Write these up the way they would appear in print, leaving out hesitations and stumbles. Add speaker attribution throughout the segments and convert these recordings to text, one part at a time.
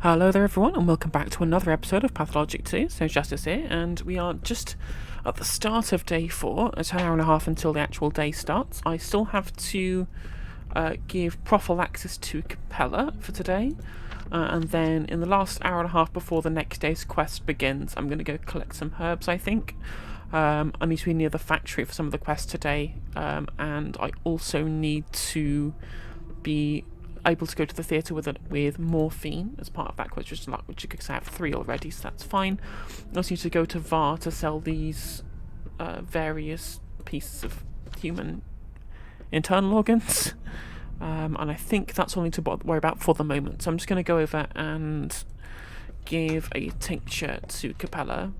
Speaker 1: Hello there everyone and welcome back to another episode of Pathologic 2, so Justice here, and we are just at the start of day 4. It's an hour and a half until the actual day starts. I still have to give prophylaxis to Capella for today, and then in the last hour and a half before the next day's quest begins, I'm going to go collect some herbs, I think. I need to be near the factory for some of the quests today, and I also need to be able to go to the theatre with morphine as part of that quest, which because I have 3 already, so that's fine. I also need to go to VAR to sell these various pieces of human internal organs, and I think that's all I need to worry about for the moment. So I'm just going to go over and give a tincture to Capella.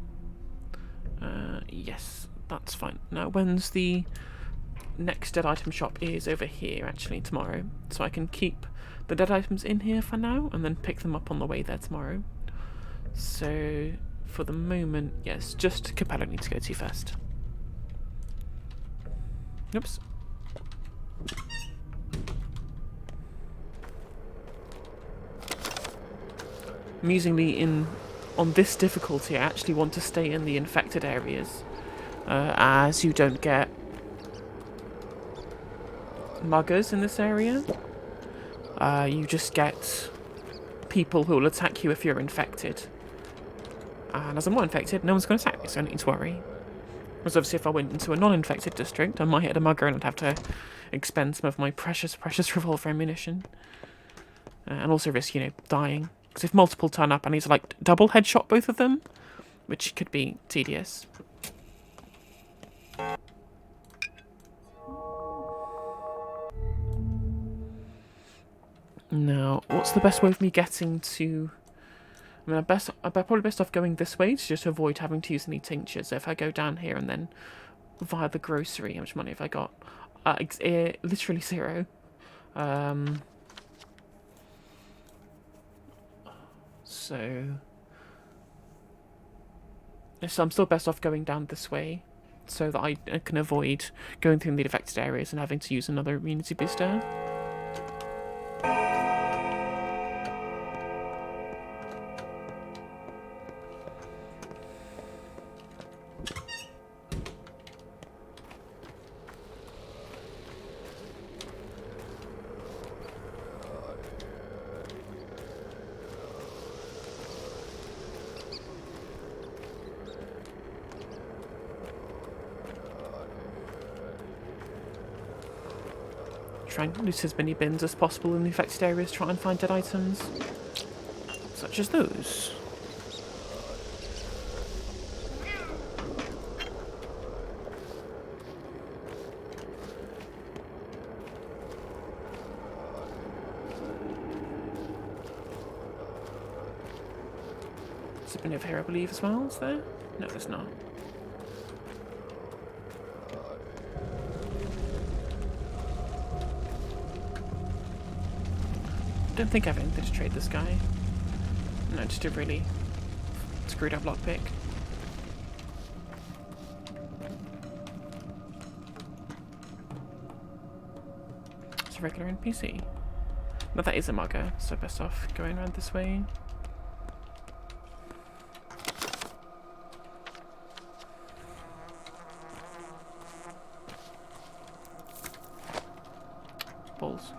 Speaker 1: Yes, that's fine. Now, when's the next dead item shop? Is over here, actually, tomorrow. So I can keep the dead items in here for now, and then pick them up on the way there tomorrow. So, for the moment, yes, just Capella needs to go to first. Oops. Amusingly, on this difficulty, I actually want to stay in the infected areas, as you don't get muggers in this area. You just get people who will attack you if you're infected. And as I'm not infected, no one's going to attack me, so I don't need to worry. Whereas obviously if I went into a non-infected district, I might hit a mugger and I'd have to expend some of my precious revolver ammunition. And also risk, dying. Because if multiple turn up, I need to, double headshot both of them, which could be tedious. Now, what's the best way of me getting to... I mean, I'm probably best off going this way to just avoid having to use any tinctures. So if I go down here and then via the grocery, how much money have I got? Literally 0. So I'm still best off going down this way so that I can avoid going through the affected areas and having to use another immunity booster. Try and loot as many bins as possible in the affected areas, try and find dead items, such as those. There's a bin over here, I believe, as well, is there? No, there's not. I don't think I have anything to trade this guy. No, just a really screwed up lockpick. It's a regular NPC. But that is a mugger, so best off going around this way. Balls.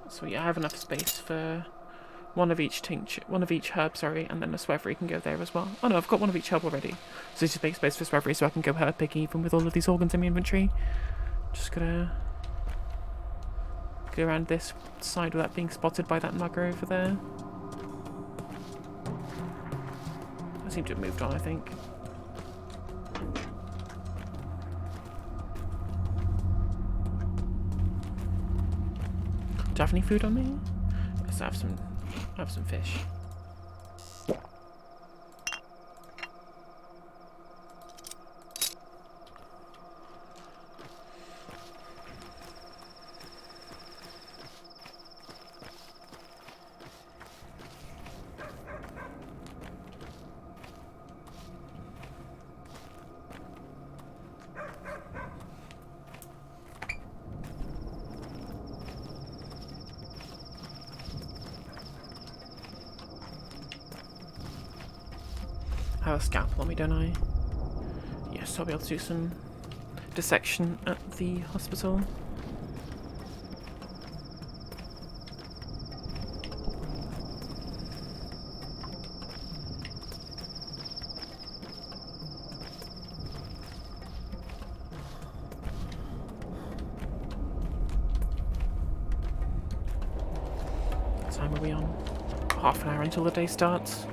Speaker 1: So yeah, I have enough space for one of each herb, and then a swevery can go there as well. Oh no, I've got one of each herb already. So just make space for swevery so I can go herb picking even with all of these organs in my inventory. Just gotta go around this side without being spotted by that mugger over there. I seem to have moved on, I think. Do I have any food on me? Yes, I have some fish. have a scalpel on me, don't I? Yes, I'll be able to do some dissection at the hospital. What time are we on? Half an hour until the day starts.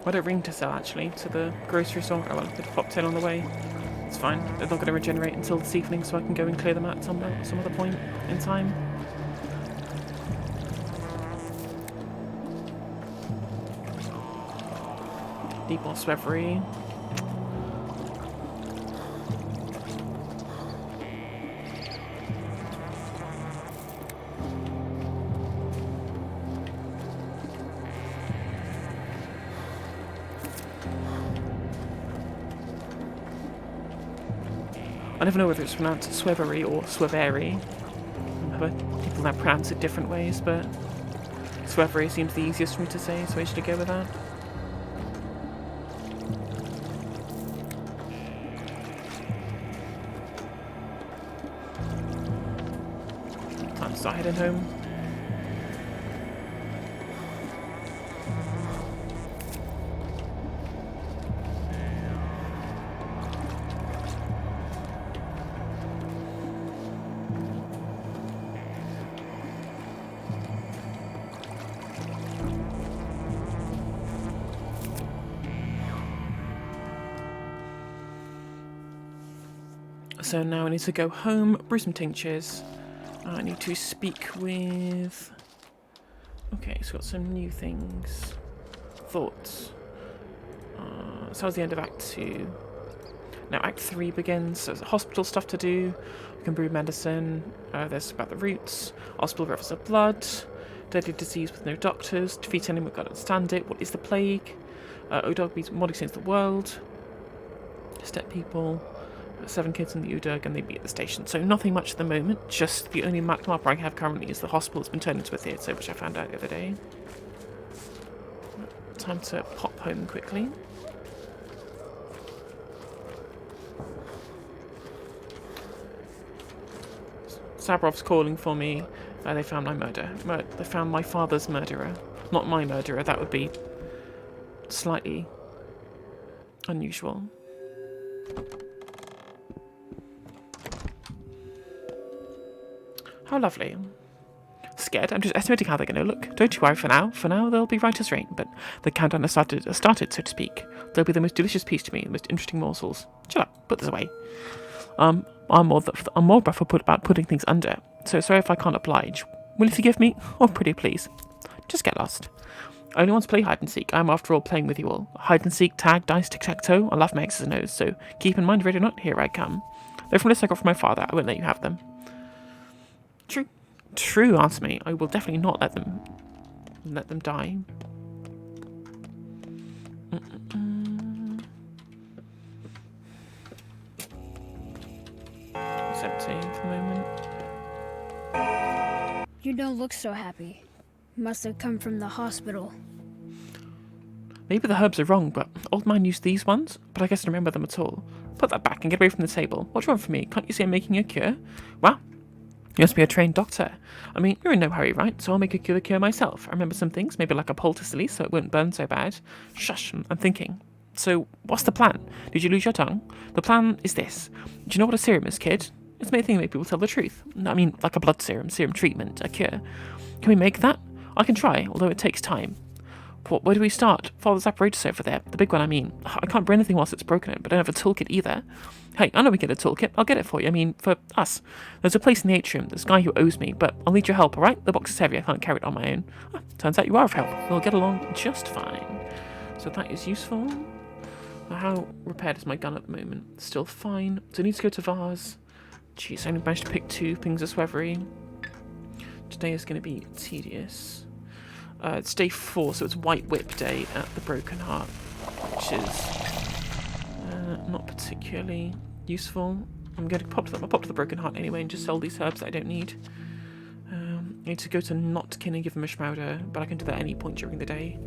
Speaker 1: I don't ring to sell actually to the grocery store. Oh well, I could have popped in on the way. It's fine. They're not going to regenerate until this evening, so I can go and clear them at some other point in time. Deep or swevery. I never know whether it's pronounced swevery or swevery. People now pronounce it different ways, but swevery seems the easiest for me to say, so I should go with that. Time to start heading home. So now I need to go home, brew some tinctures. I need to speak with... Okay, so got some new things. Thoughts. So that was the end of Act 2. Now Act 3 begins. So there's hospital stuff to do. We can brew medicine. There's about the roots. Hospital rivers of blood. Deadly disease with no doctors. Defeat enemy, we've got to understand it. What is the plague? Odog beats mod against the world. Step people. 7 kids in the Udurg and they'd be at the station. So nothing much at the moment, just the only map I have currently is the hospital that's been turned into a theatre, which I found out the other day. Time to pop home quickly. Sabrov's calling for me. They found my murder. They found my father's murderer. Not my murderer, that would be slightly unusual. How lovely. Scared? I'm just estimating how they're going to look. Don't you worry for now. For now, they'll be right as rain, but the countdown has started, so to speak. They'll be the most delicious piece to me, the most interesting morsels. Shut up. Put this away. I'm more rough about putting things under, so sorry if I can't oblige. Will you forgive me? Oh, pretty please. Just get lost. I only want to play hide and seek. I'm, after all, playing with you all. Hide and seek, tag, dice, tic-tac-toe. I love my X's and O's, so keep in mind, ready or not, here I come. They're from lists I got from my father. I won't let you have them. True, answer me. I will definitely not let them die. 17 for the moment.
Speaker 2: You don't look so happy. Must have come from the hospital.
Speaker 1: Maybe the herbs are wrong, but old man used these ones, but I guess I don't remember them at all. Put that back and get away from the table. What do you want from me? Can't you see I'm making a cure? Wow. You must be a trained doctor. I mean, you're in no hurry, right? So I'll make a cure myself. I remember some things, maybe like a poultice so it won't burn so bad. Shush, I'm thinking. So, what's the plan? Did you lose your tongue? The plan is this. Do you know what a serum is, kid? It's the main thing to make people tell the truth. I mean, like a blood serum treatment, a cure. Can we make that? I can try, although it takes time. Where do we start? Follow this apparatus over there. The big one, I mean. I can't bring anything whilst it's broken, but I don't have a toolkit either. Hey, I know we get a toolkit. I'll get it for you. I mean, for us. There's a place in the atrium. There's a guy who owes me, but I'll need your help, alright? The box is heavy. I can't carry it on my own. Turns out you are of help. We'll get along just fine. So that is useful. How repaired is my gun at the moment? Still fine. So I need to go to Vars. Jeez, I only managed to pick 2 things of Swevery. Today is going to be tedious. It's day 4, so it's White Whip Day at the Broken Heart, which is not particularly useful. I'm going to pop to the Broken Heart anyway and just sell these herbs that I don't need. I need to go to Notkin and give them a Schmauder, but I can do that at any point during the day.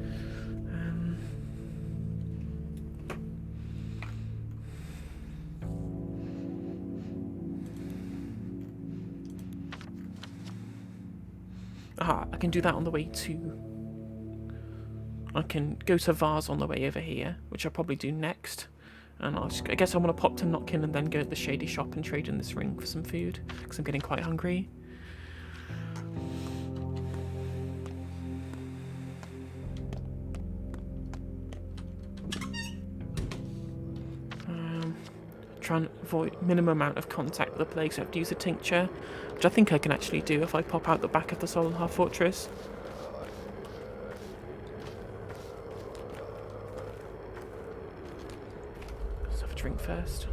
Speaker 1: I can do that on the way to... I can go to Vars on the way over here, which I'll probably do next. And I guess I want to pop to Notkin and then go to the Shady Shop and trade in this ring for some food, because I'm getting quite hungry. Try and avoid minimum amount of contact with the plague, so I have to use a tincture, which I think I can actually do if I pop out the back of the Solenhar Fortress. Let's have a drink first.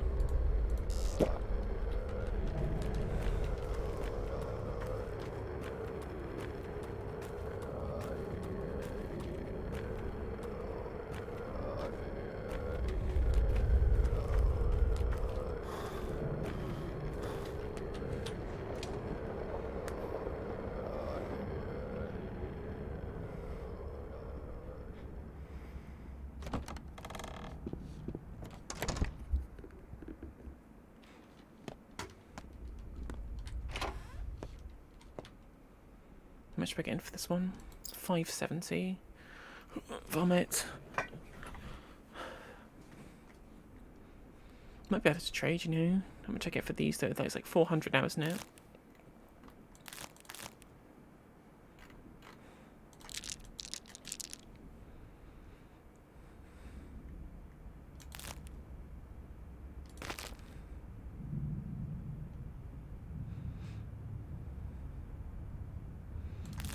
Speaker 1: How much am I getting for this one? 570. Vomit. Might be able to trade, you know. How much I get for these though? That's like 400 now, isn't it?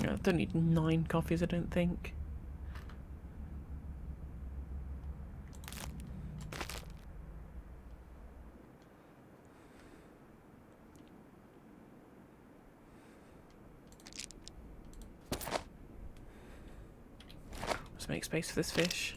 Speaker 1: Yeah, I don't need 9 coffees, I don't think. Let's make space for this fish.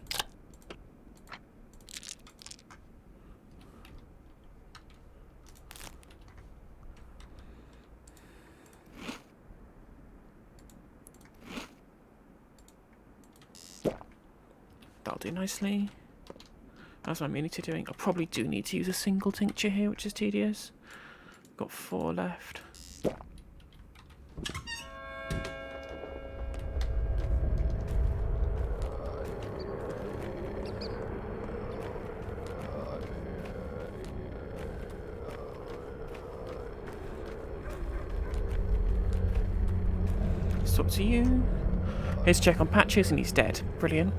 Speaker 1: That'll do nicely. That's what I'm really doing. I probably do need to use a single tincture here, which is tedious. Got 4 left. Talk to you. Here's a check on Patches, and he's dead. Brilliant.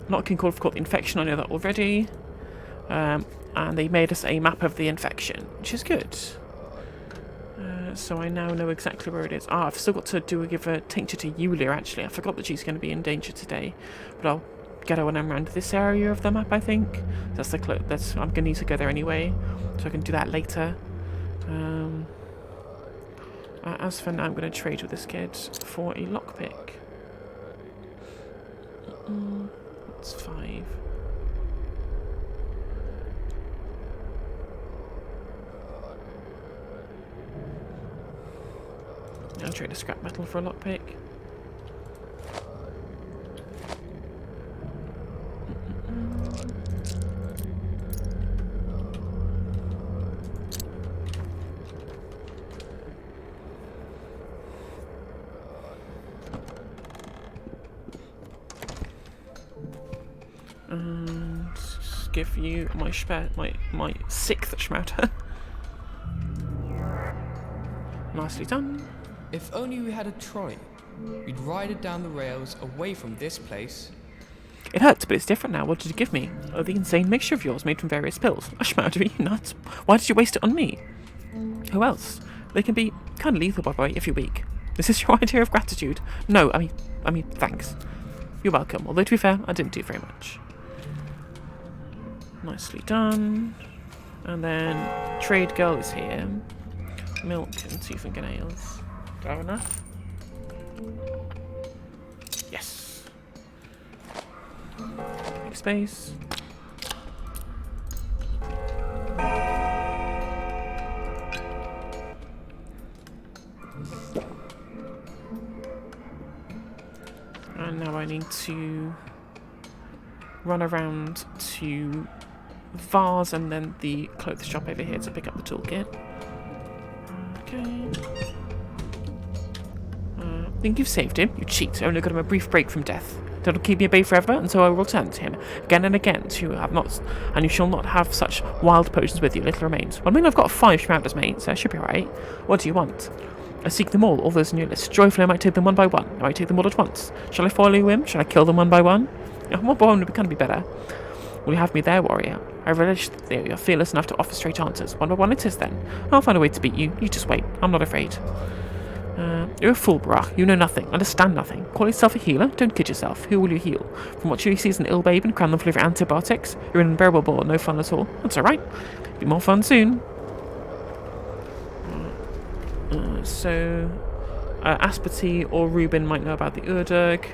Speaker 1: Not called for the infection, I know that already. And they made us a map of the infection, which is good. So I now know exactly where it is. I've still got to give a tincture to Yulia, actually. I forgot that she's going to be in danger today. But I'll get her when I'm around this area of the map, I think. That's I'm going to need to go there anyway, so I can do that later. As for now, I'm going to trade with this kid for a lockpick. That's 5. I'll trade a scrap metal for a lockpick. And give you my my 6th Schmouter. Nicely done.
Speaker 3: If only we had a trolley. We'd ride it down the rails away from this place.
Speaker 1: It hurts, but it's different now. What did you give me? Oh, the insane mixture of yours made from various pills. A Schmouter, are you nuts? Why did you waste it on me? Who else? They can be kind of lethal, by the way, if you're weak. This is your idea of gratitude? No, I mean, thanks. You're welcome. Although, to be fair, I didn't do very much. Nicely done. And then Trade Girl is here. Milk and 2 fingernails. Do I have enough? Yes. Make space. And now I need to run around to Vase and then the clothes shop over here to pick up the toolkit. Okay. I think you've saved him. You cheat. I only got him a brief break from death. Don't keep me at bay forever, and so I will return to him again and again. And you shall not have such wild potions with you. Little remains. Well, I mean, I've got 5 Schmouters, mate, so I should be alright. What do you want? I seek them all those in your list. Joyfully, I might take them one by one. I might take them all at once. Shall I follow you in? Shall I kill them one by one? One by one would kind of be better. Will you have me there, warrior? I relish that you're fearless enough to offer straight answers. One by one it is, then. I'll find a way to beat you. You just wait. I'm not afraid. You're a fool, Barach. You know nothing. Understand nothing. Call yourself a healer? Don't kid yourself. Who will you heal? From what you see as an ill babe and crown them full of antibiotics? You're an unbearable bore. No fun at all. That's alright. Be more fun soon. Asperty or Reuben might know about the Urderg.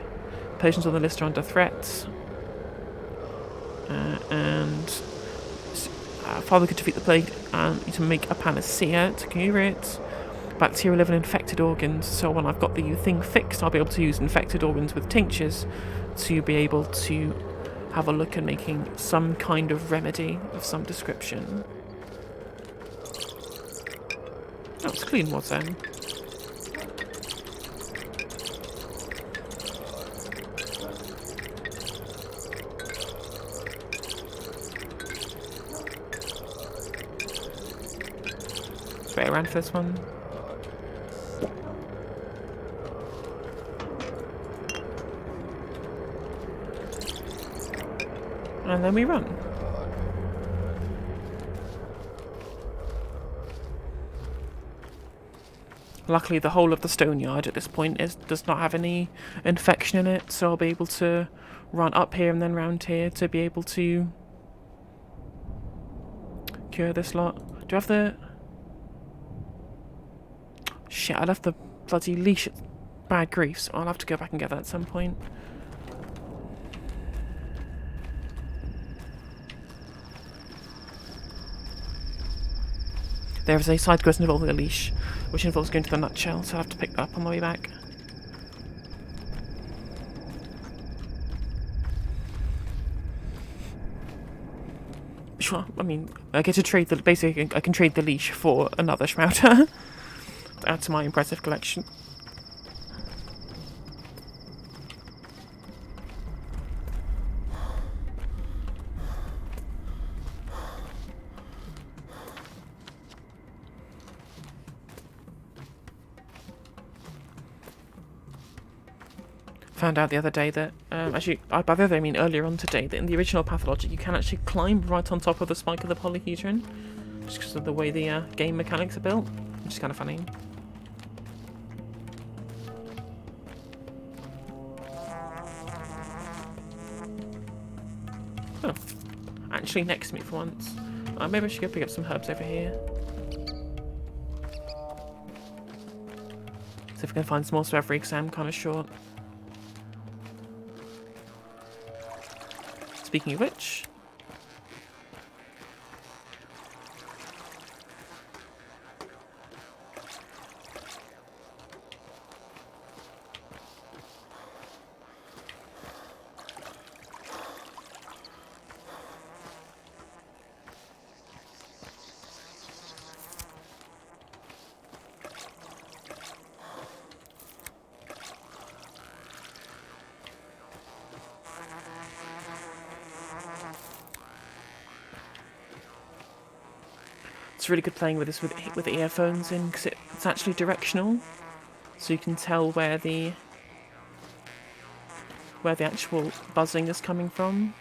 Speaker 1: Patients on the list are under threat. Father could defeat the plague and to make a panacea to cure it. Bacteria live in infected organs, so when I've got the thing fixed, I'll be able to use infected organs with tinctures to be able to have a look at making some kind of remedy of some description. Oh, it's clean water. Let's wait around for this one. And then we run. Luckily, the whole of the stone yard at this point does not have any infection in it, so I'll be able to run up here and then round here to be able to cure this lot. Do I have the... Shit, I left the bloody leash at Bad Grief, so I'll have to go back and get that at some point. There is a side quest involving a leash, which involves going to the nutshell, so I'll have to pick that up on the way back. Sure, I mean, I get to trade the... Basically, I can trade the leash for another Schmouter. To add to my impressive collection. Found out the other day that, actually, by the other I mean earlier on today, that in the original Pathologic you can actually climb right on top of the spike of the polyhedron, just because of the way the game mechanics are built, which is kind of funny. Oh, actually next to me for once. Maybe I should go pick up some herbs over here. See if we can find some more Swevry, because I'm kind of short. Speaking of which... It's really good playing with this with earphones in, because it's actually directional, so you can tell where the actual buzzing is coming from.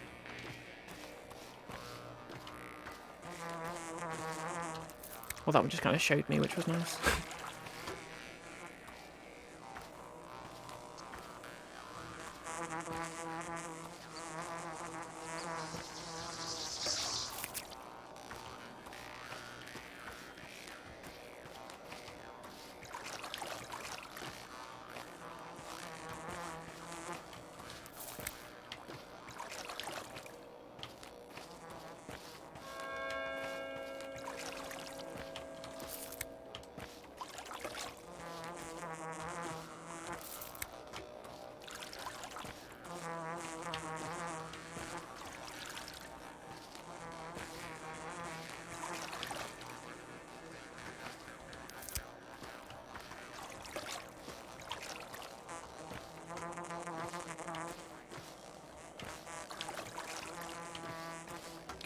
Speaker 1: Well, that one just kind of showed me, which was nice.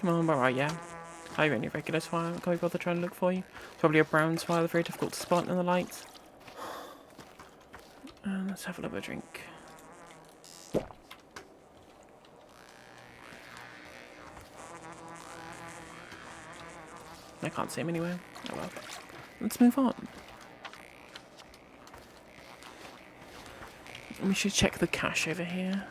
Speaker 1: Come on, where are you? Oh, you're only a regular swile. Can't be bothered trying to look for you. It's probably a brown swile, very difficult to spot in the light. Let's have a little bit of drink. I can't see him anywhere. Oh well. Let's move on. We should check the cache over here.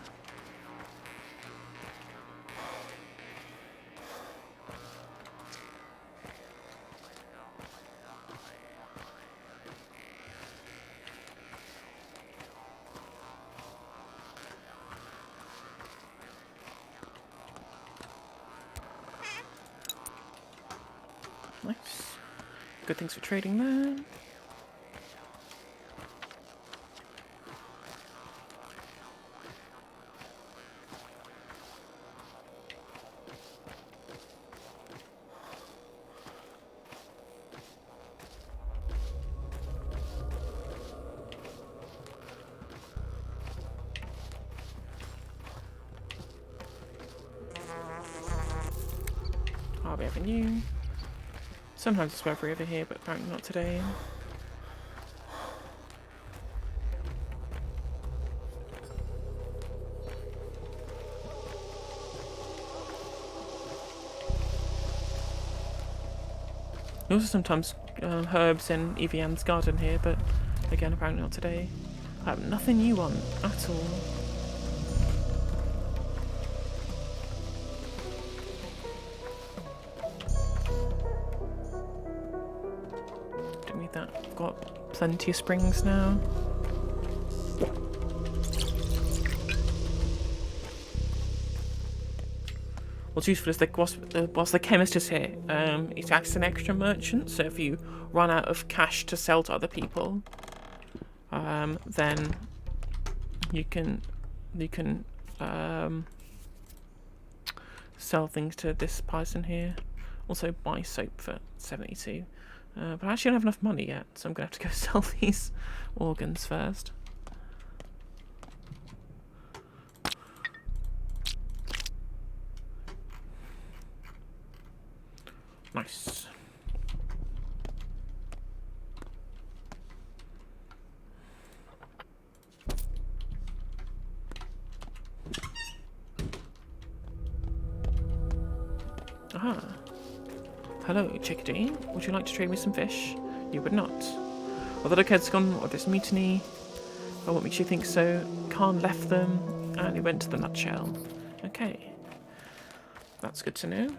Speaker 1: Nice. Good things for trading there. Harvey Avenue. Sometimes it's weather over here, but apparently not today. Also sometimes herbs in Evian's garden here, but again apparently not today. I have nothing you want at all. Don't need that. I've got plenty of springs now. What's useful is that whilst the chemist is here, it acts as an extra merchant. So if you run out of cash to sell to other people, then you can sell things to this person here. Also buy soap for 72. But I actually don't have enough money yet, so I'm gonna have to go sell these organs first. Nice. Aha. Hello, chickadee. Would you like to trade me some fish? You would not. Although the kids gone of this mutiny, or what makes you think so? Khan left them, and he went to the nutshell. Okay. That's good to know.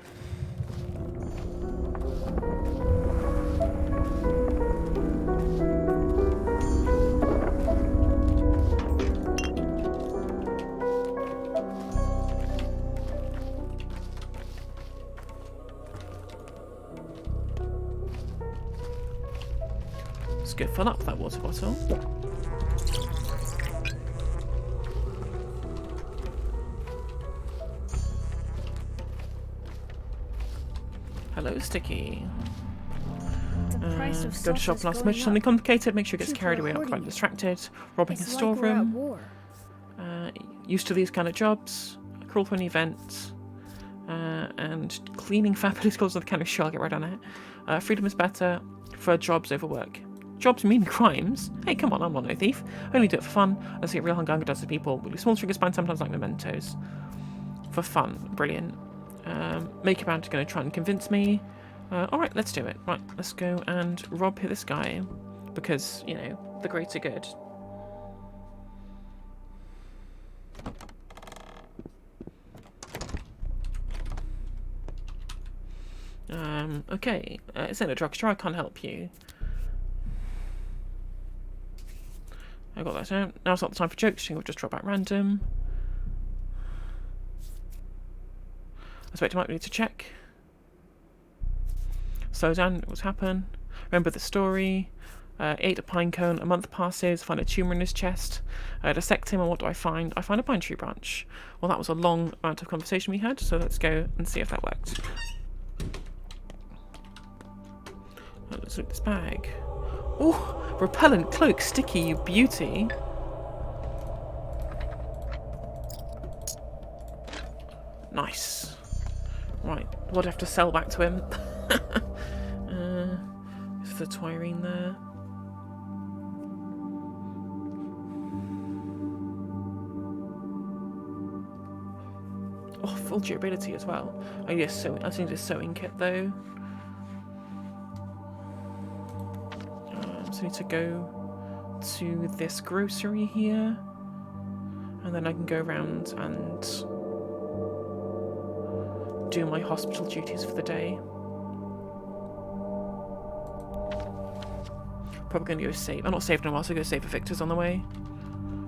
Speaker 1: Let's go fill up that water bottle. Hello, Sticky. Go to shop and ask much something complicated, make sure it gets carried away, not quite distracted. Robbing a storeroom. Used to these kind of jobs. Crawl for an event. And cleaning fabulous clothes with a can of sugar, I'll get right on it. Freedom is better for jobs over work. Jobs mean crimes. Hey, come on, I'm not no thief. I only do it for fun. I see real hunger does to people. Really small triggers bind sometimes like mementos. For fun. Brilliant. Make about going to try and convince me. Alright, let's do it. Right, let's go and rob this guy. Because, you know, the greater good. Okay. It's in a drugstore, I can't help you. I got that out. Now's not the time for jokes, we'll just drop back random. I suspect I might need to check. Slow down, what's happened? Remember the story. Ate a pine cone, a month passes, find a tumour in his chest. Dissect him, and what do I find? I find a pine tree branch. Well, that was a long amount of conversation we had, so let's go and see if that worked. Let's look at this bag. Oh, repellent cloak, sticky, you beauty. Nice. Right, what do I have to sell back to him? Is the Twirine there? Oh, full durability as well. Oh yes, so I think it's sewing kit though. So I need to go to this grocery here, and then I can go around and do my hospital duties for the day. Probably going to go save. I'm not saving in a while, so I'll go save for Victor's on the way.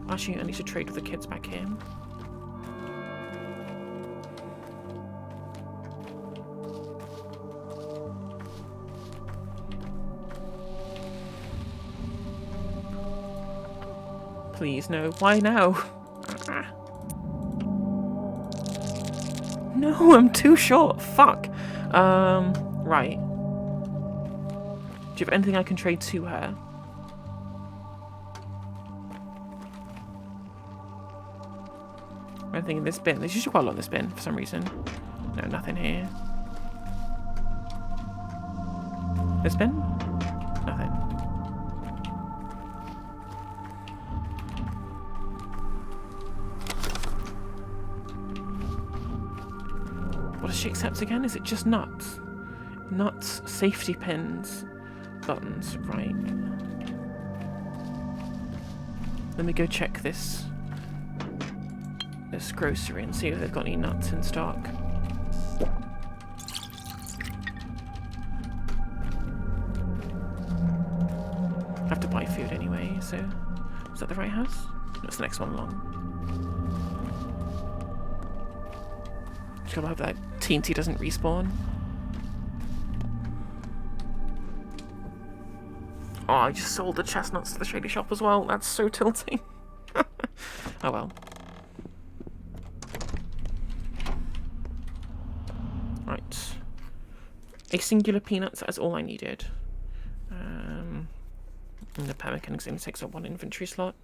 Speaker 1: Actually, I need to trade with the kids back here. Please, no. Why now? No, I'm too short. Fuck. Right. Do you have anything I can trade to her? Anything in this bin? There's usually quite a lot in this bin for some reason. No, nothing here. This bin? Nothing. What does she accept again? Is it just nuts? Nuts, safety pins, buttons, right. Let me go check this grocery and see if they've got any nuts in stock. I have to buy food anyway, so... Is that the right house? No, it's the next one along. Just gotta hope that Teensy doesn't respawn. Oh, I just sold the chestnuts to the shady shop as well. That's so tilting. Oh well. Right. A singular peanut, that's all I needed. And the pemmican only takes up one inventory slot.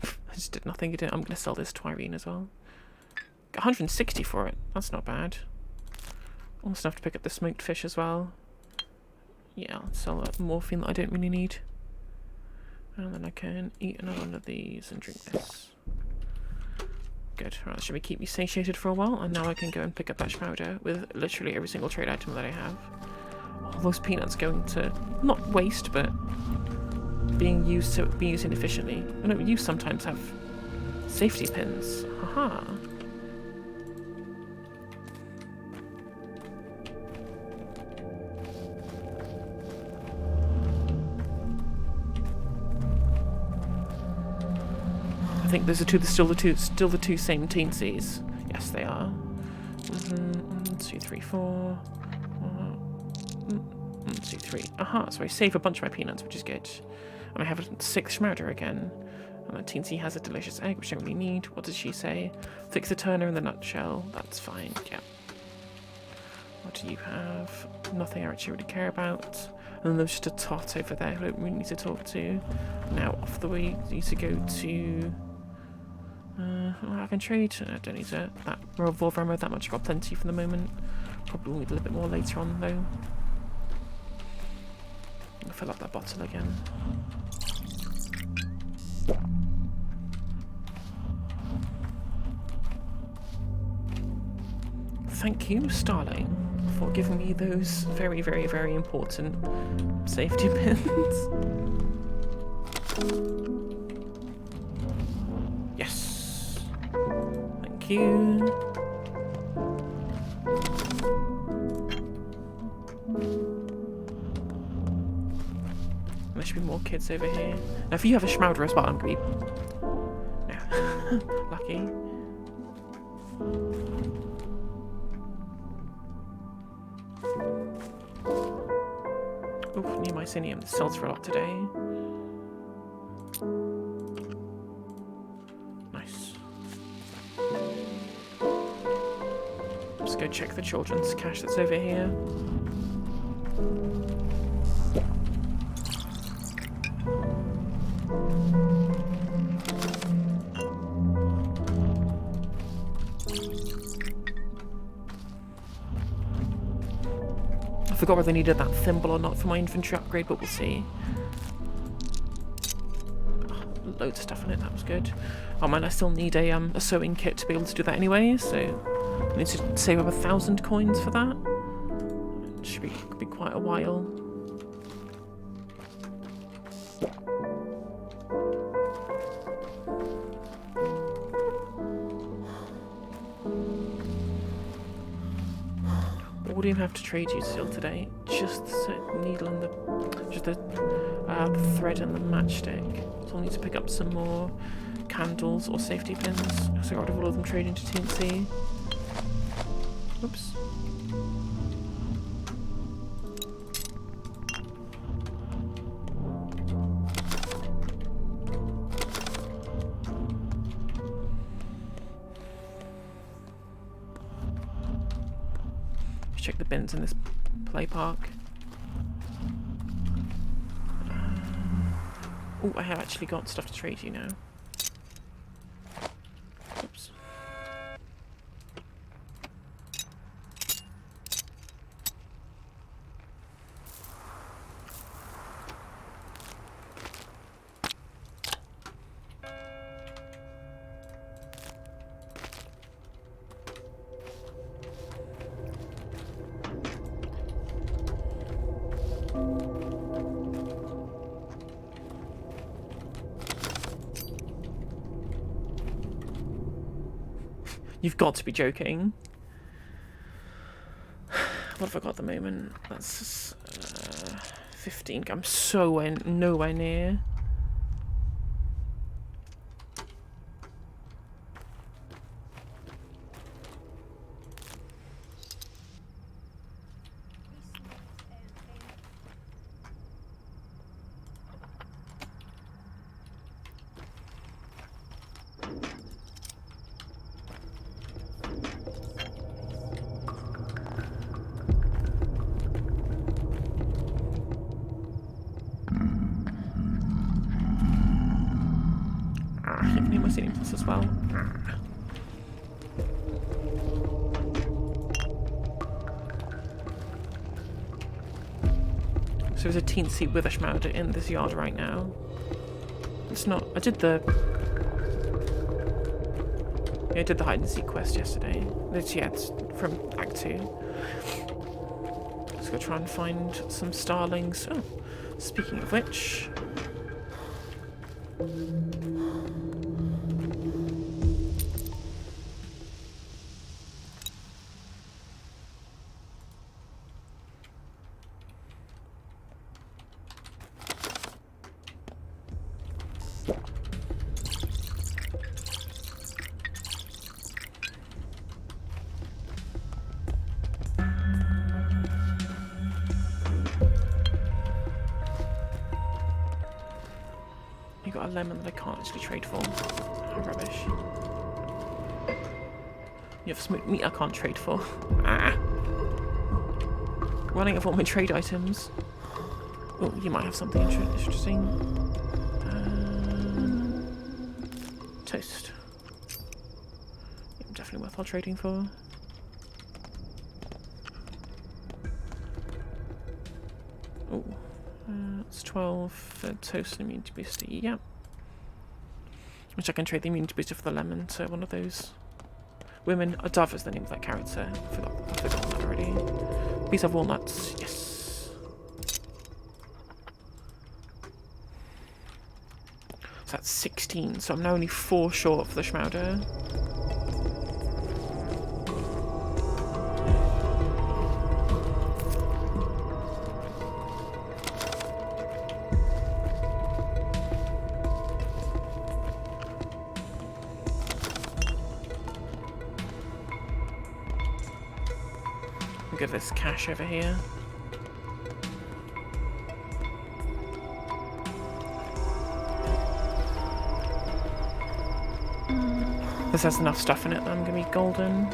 Speaker 1: I just did nothing. I'm going to sell this Twirine as well. 160 for it. That's not bad. Almost enough to pick up the smoked fish as well. Yeah, I'll sell that morphine that I don't really need. And then I can eat another one of these and drink this. Good. Right, that should keep me satiated for a while. And now I can go and pick up batch powder with literally every single trade item that I have. All those peanuts going to, not waste, but being used inefficiently. I know you sometimes have safety pins. Haha. I think those are still the two same teensies. Yes, they are. 1, 2, 3, 4. 1, 2, 3. Aha, so I save a bunch of my peanuts, which is good. And I have a 6th Schmouder again. And that teensy has a delicious egg, which I don't really need. What does she say? Fix the Turner in the nutshell. That's fine, yeah. What do you have? Nothing I actually really care about. And And there's just a tot over there who I don't really need to talk to. Now, off the way, need to go to... well, I can trade. I don't need that revolver ammo that much. I've got plenty for the moment. Probably will need a little bit more later on, though. I'll fill up that bottle again. Thank you, Starling, for giving me those very, very, very important safety pins. Yes. Thank you. There should be more kids over here. Now, if you have a Schmauder as well, I'm going to be... No. Lucky. Oof, new mycelium. This sells for a lot today. Nice. Let's go check the children's cache that's over here. I forgot whether I needed that thimble or not for my infantry upgrade, but we'll see. Oh, loads of stuff in it, that was good. Oh man, I still need a sewing kit to be able to do that anyway, so I need to save up 1,000 coins for that. It should be quite a while. What do you have to trade you still today? Just the needle and the thread and the matchstick. So I'll need to pick up some more candles or safety pins. So I got rid of all of them trading to TNC. Oops. Check the bins in this play park. Oh, I have actually got stuff to trade you now. Oops. You've got to be joking. What have I got at the moment? That's 15. I'm nowhere near. As well. So there's a teensy with a Schmauder in this yard right now. It's not. I did the hide and seek quest yesterday. It's from Act 2. Let's go try and find some starlings. Oh, speaking of which. You got a lemon that I can't actually trade for. Oh, rubbish. You have smoked meat I can't trade for. Ah. Running out of all my trade items. Oh, you might have something interesting. Toast. Yeah, definitely worthwhile trading for. Oh, it's 12 for toast and immunity booster. Yeah. Which I can trade the immunity booster for the lemon, so one of those women. A Dove is the name of that character. I've forgotten that already. Piece of walnuts. Yes. So that's 16, so I'm now only 4 short for the Schmauder. Look at this cache over here. This has enough stuff in it that I'm going to be golden.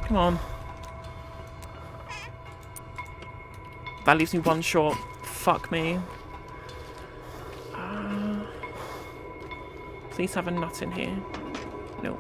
Speaker 1: Come on. That leaves me 1 short. Fuck me. Please have a nut in here. No.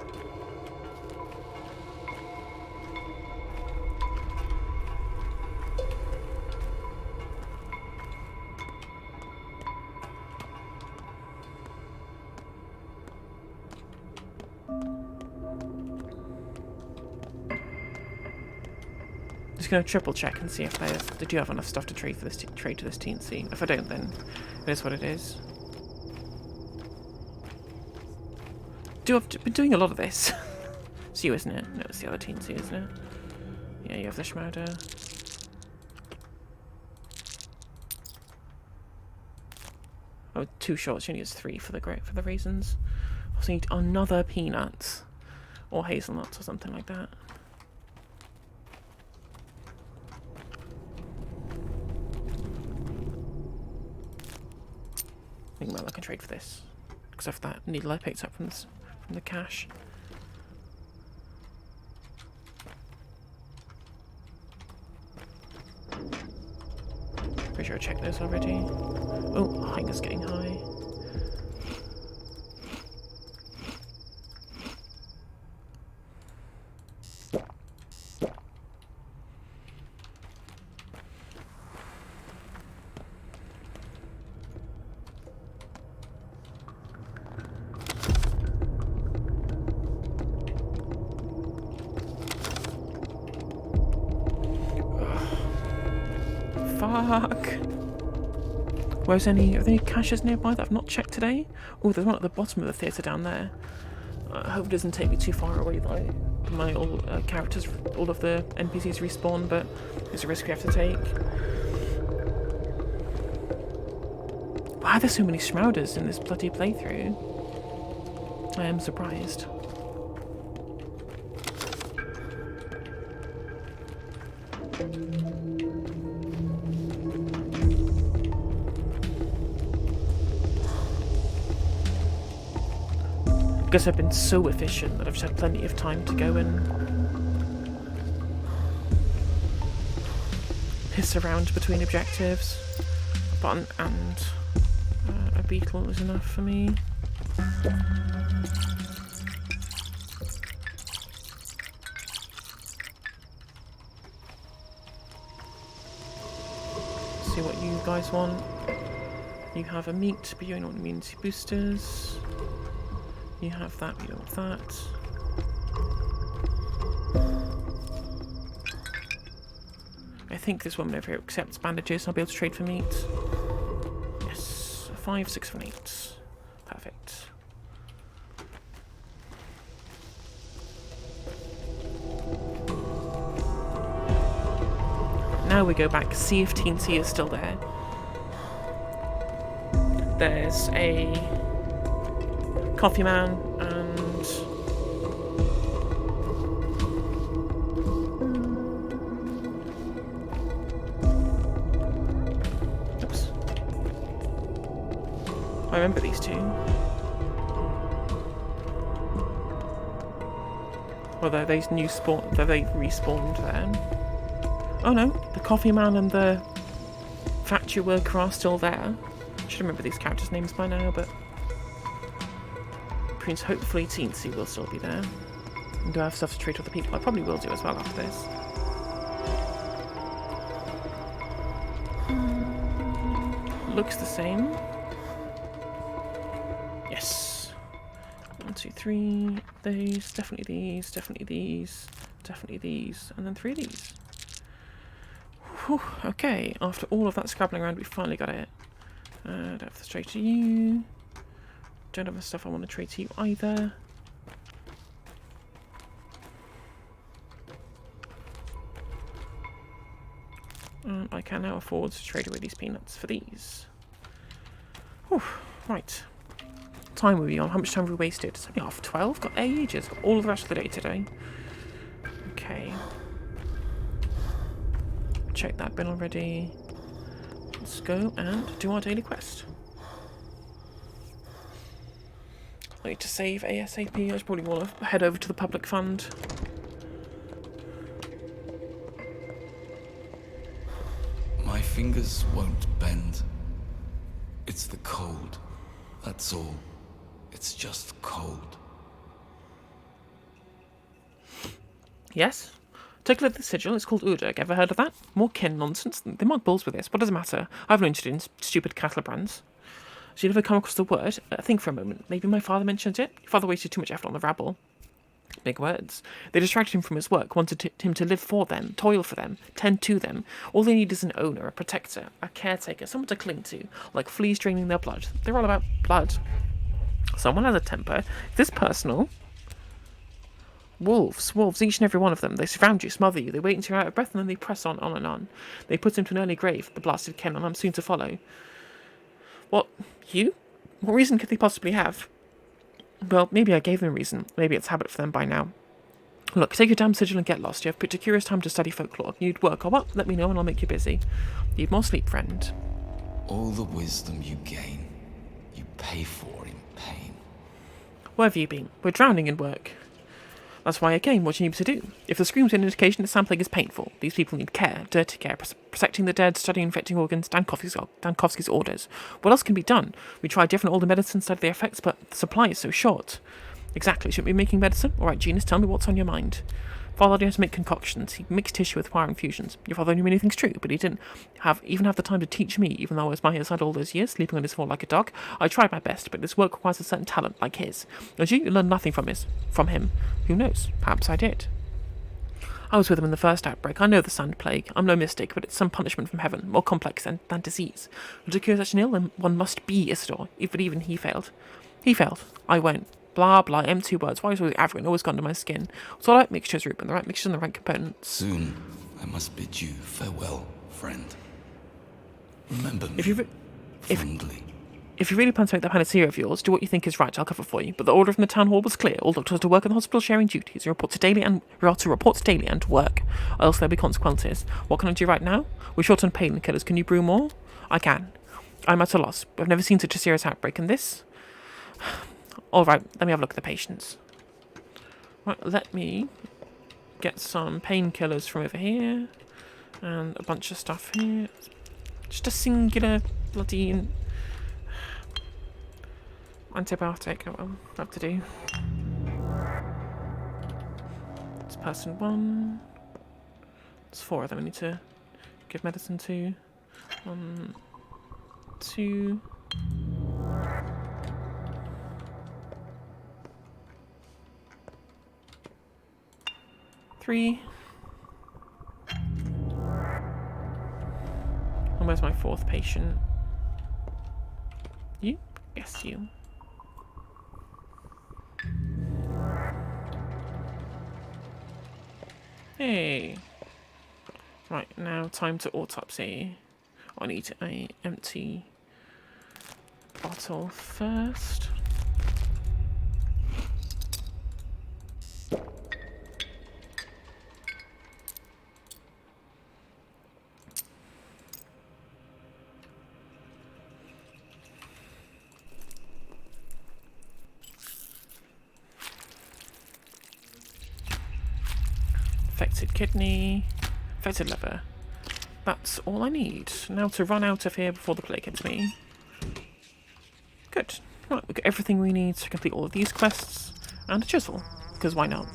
Speaker 1: Just gonna triple check and see if they do have enough stuff to trade for this trade to this TNC. If I don't, then it is what it is. I've been doing a lot of this. It's you, isn't it? No, it's the other TNC, isn't it? Yeah, you have the Schmauder. Oh, 2 shots. She only has 3 for the raisins. I also need another peanut or hazelnuts or something like that. I think I can trade for this because of that needle I picked up from the cache. Pretty sure I checked those already. Oh, hunger's getting high. Fuck. Are there any caches nearby that I've not checked today? Oh, there's one at the bottom of the theatre down there. I hope it doesn't take me too far away though. My all characters, all of the NPCs respawn, but it's a risk we have to take. Why are there so many Schmauders in this bloody playthrough? I am surprised. I guess I've been so efficient that I've just had plenty of time to go and piss around between objectives. A button and a beetle is enough for me. See what you guys want. You have a meat, but you don't want immunity boosters. You have that, we don't want that. I think this woman over here accepts bandages. I'll be able to trade for meat. Yes, 5, 6, 1, 8. Perfect. Now we go back, see if TNC is still there. There's a coffee man and oops. I remember these two. Although these new spawn, though they respawned then. Oh no, the coffee man and the factory worker are still there. I should remember these characters' names by now, but Prince, hopefully Teensy will still be there. And do I have stuff to treat other people? I probably will do as well after this. Looks the same. Yes. 1, 2, 3. These, definitely these, definitely these, definitely these, and then 3 of these. Whew, okay, after all of that scrabbling around, we finally got it. Don't have to trade to you. Don't have the stuff I want to trade to you either. I can now afford to trade away these peanuts for these. Whew, right. What time were we on? How much time have we wasted? It's only 12:30. Got ages. Got all of the rest of the day today. Okay. Check that bin already. Let's go and do our daily quest. I need to save ASAP. I probably want to head over to the public fund.
Speaker 4: My fingers won't bend. It's the cold. That's all. It's just cold.
Speaker 1: Yes? Take a look at the sigil. It's called Uruk. Ever heard of that? More kin nonsense. They mark bulls with this. What does it matter? I've no interest in stupid cattle brands. So you never come across the word? Think for a moment. Maybe my father mentioned it? Your father wasted too much effort on the rabble. Big words. They distracted him from his work, wanted him to live for them, toil for them, tend to them. All they need is an owner, a protector, a caretaker, someone to cling to, like fleas draining their blood. They're all about blood. Someone has a temper. If this personal... Wolves, each and every one of them. They surround you, smother you, they wait until you're out of breath, and then they press on and on. They put him to an early grave, the blasted Ken, and I'm soon to follow. What? You? What reason could they possibly have? Well, maybe I gave them a reason. Maybe it's habit for them by now. Look, take your damn sigil and get lost. You have picked a curious time to study folklore. You'd work or what? Let me know and I'll make you busy. Need more sleep, friend.
Speaker 4: All the wisdom you gain, you pay for in pain.
Speaker 1: Where have you been? We're drowning in work. That's why I came. What do you need to do? If the scream's an indication that sampling is painful, these people need care, dirty care, protecting the dead, studying infecting organs, Dan Kofsky's orders. What else can be done? We tried different older medicines, studied their effects, but the supply is so short. Exactly. Shouldn't we be making medicine? All right, Genus, tell me what's on your mind. Father knew how to make concoctions. He mixed tissue with wire infusions. Your father knew many things true, but he didn't even have the time to teach me, even though I was by his side all those years, sleeping on his floor like a dog. I tried my best, but this work requires a certain talent, like his. As you learned nothing from him. Who knows? Perhaps I did. I was with him in the first outbreak. I know the sand plague. I'm no mystic, but it's some punishment from heaven, more complex than disease. To cure such an ill, then one must be Isidore. But even he failed. He failed. I won't. Blah, blah, empty words. Why was always arrogant, always got under my skin? It's all right mixtures, Reuben, the right mixtures and the right components.
Speaker 4: Soon, I must bid you farewell, friend. Remember me fondly.
Speaker 1: If you really plan to make that panacea of yours, do what you think is right, I'll cover for you. But the order from the town hall was clear. All doctors to work in the hospital sharing duties. You are to report daily and to work, or else there'll be consequences. What can I do right now? We're short on painkillers. Can you brew more? I can. I'm at a loss. I've never seen such a serious outbreak, and this... All right, let me have a look at the patients. Right, let me get some painkillers from over here, and a bunch of stuff here. Just a singular bloody antibiotic. Oh, well, have to do. It's person 1. There's 4 of them I need to give medicine to. 1, 2. 3. And where's my 4th patient? You? Yes, you. Hey. Right, now time to autopsy. I need a empty bottle first. Affected kidney, affected liver. that's all I need. Now to run out of here before the plague hits me. Good. Right, we've got everything we need to complete all of these quests. And a chisel, because why not?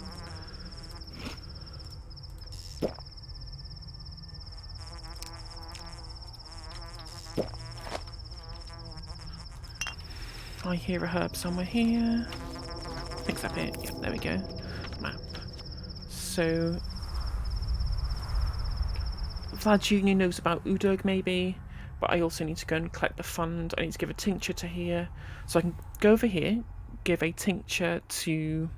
Speaker 1: I hear a herb somewhere here. I think it's up here. Yeah, there we go. Map. So Vlad Jr. knows about Udog maybe, but I also need to go and collect the fund. I need to give a tincture to here. So I can go over here, give a tincture to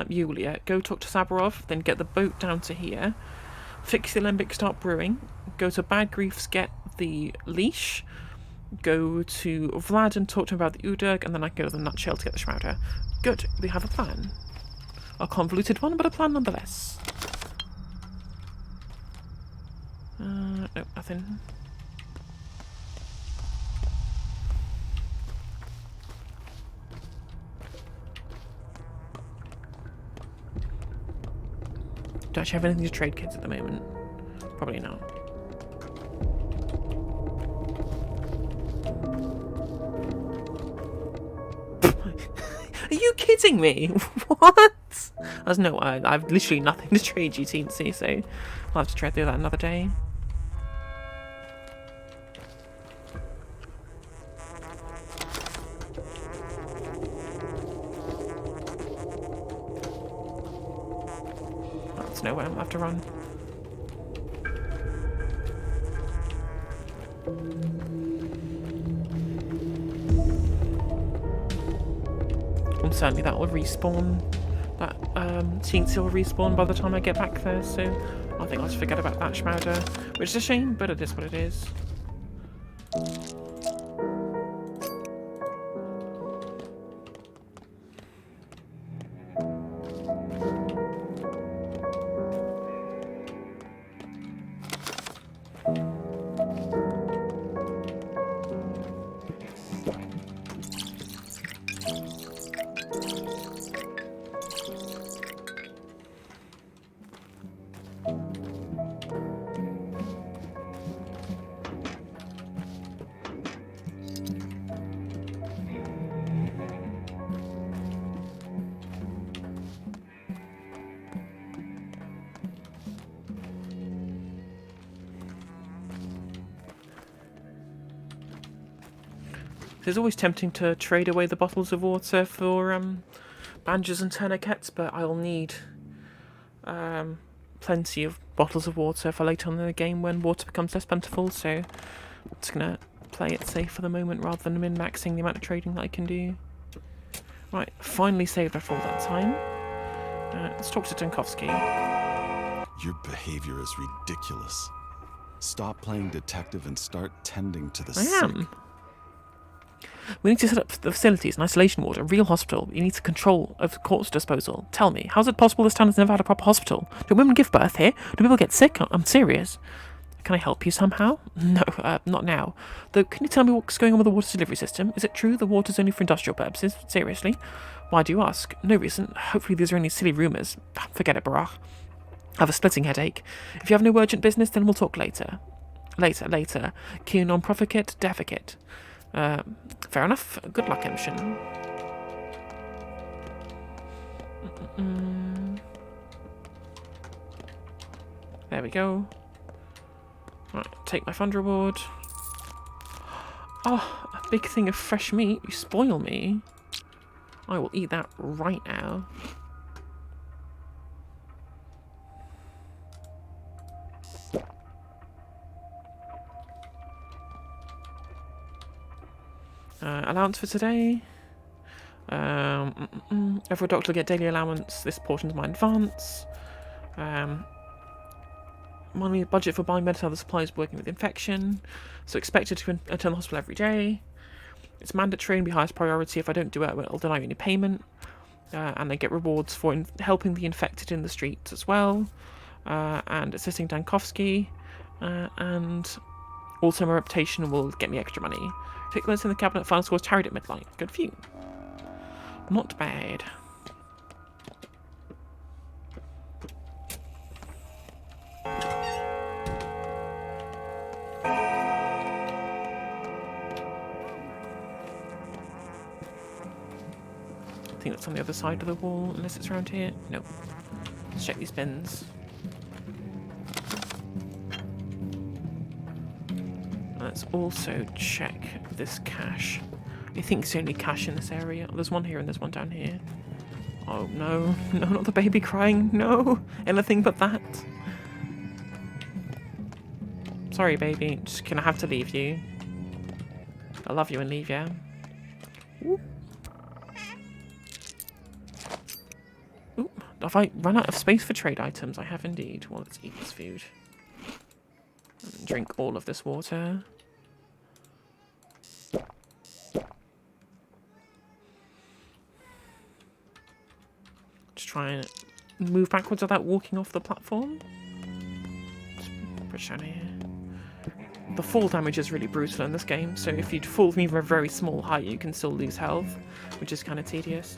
Speaker 1: Yulia, go talk to Sabarov, then get the boat down to here, fix the alembic, start brewing, go to Bad Griefs, get the leash, go to Vlad and talk to him about the Udog, and then I can go to the Nutshell to get the Shrouder. Good, we have a plan. A convoluted one, but a plan nonetheless. No, nothing. Do I actually have anything to trade kids at the moment? Probably not. Are you kidding me? What? There's no way. I've literally nothing to trade you, teensy, so I'll have to try to do that another day. That's nowhere. I'll have to run. And certainly that will respawn. That teensy will respawn by the time I get back there, so I think I'll just forget about that Shrouder, which is a shame, but it is what it is. It's always tempting to trade away the bottles of water for bandages and tourniquets, but I'll need plenty of bottles of water for later on in the game when water becomes less plentiful, so I'm just going to play it safe for the moment rather than min-maxing the amount of trading that I can do. Right, finally saved after all that time. Let's talk to Dankovsky.
Speaker 5: Your behavior is ridiculous. Stop playing detective and start tending to the sick.
Speaker 1: I am. We need to set up the facilities, an isolation ward, a real hospital. You need to control of corpse disposal. Tell me, how's it possible this town has never had a proper hospital? Do women give birth here? Do people get sick? I'm serious. Can I help you somehow? No, not now. Though, can you tell me what's going on with the water delivery system? Is it true the water's only for industrial purposes? Seriously? Why do you ask? No reason. Hopefully these are only silly rumours. Forget it, Barach. I have a splitting headache. If you have no urgent business, then we'll talk later. Later. Q non-proficit, defecate. Fair enough. Good luck, Emshin. There we go. Right, take my fund reward. Oh, a big thing of fresh meat. You spoil me. I will eat that right now. Allowance for today. Every doctor will get daily allowance. This portion's my advance. Money budget for buying medical other supplies working with infection. So expected to attend the hospital every day. It's mandatory and be highest priority. If I don't do it, it'll deny you any payment. And they get rewards for helping the infected in the streets as well. And assisting Dankovsky. And also my reputation will get me extra money. Take the list in the cabinet, final scores tarried at midnight. Good for you. Not bad. I think that's on the other side of the wall, unless it's around here. Nope. Let's check these bins. Let's also check this cache. I think it's the only cache in this area. There's one here and there's one down here. Oh no, no, not the baby crying, no! Anything but that. Sorry baby, just gonna have to leave you. I love you and leave you. Ooh. Ooh, have I run out of space for trade items? I have indeed. Well, let's eat this food. And drink all of this water. Just try and move backwards without walking off the platform. Just push down here. The fall damage is really brutal in this game, so if you fall from even a very small height, you can still lose health, which is kind of tedious.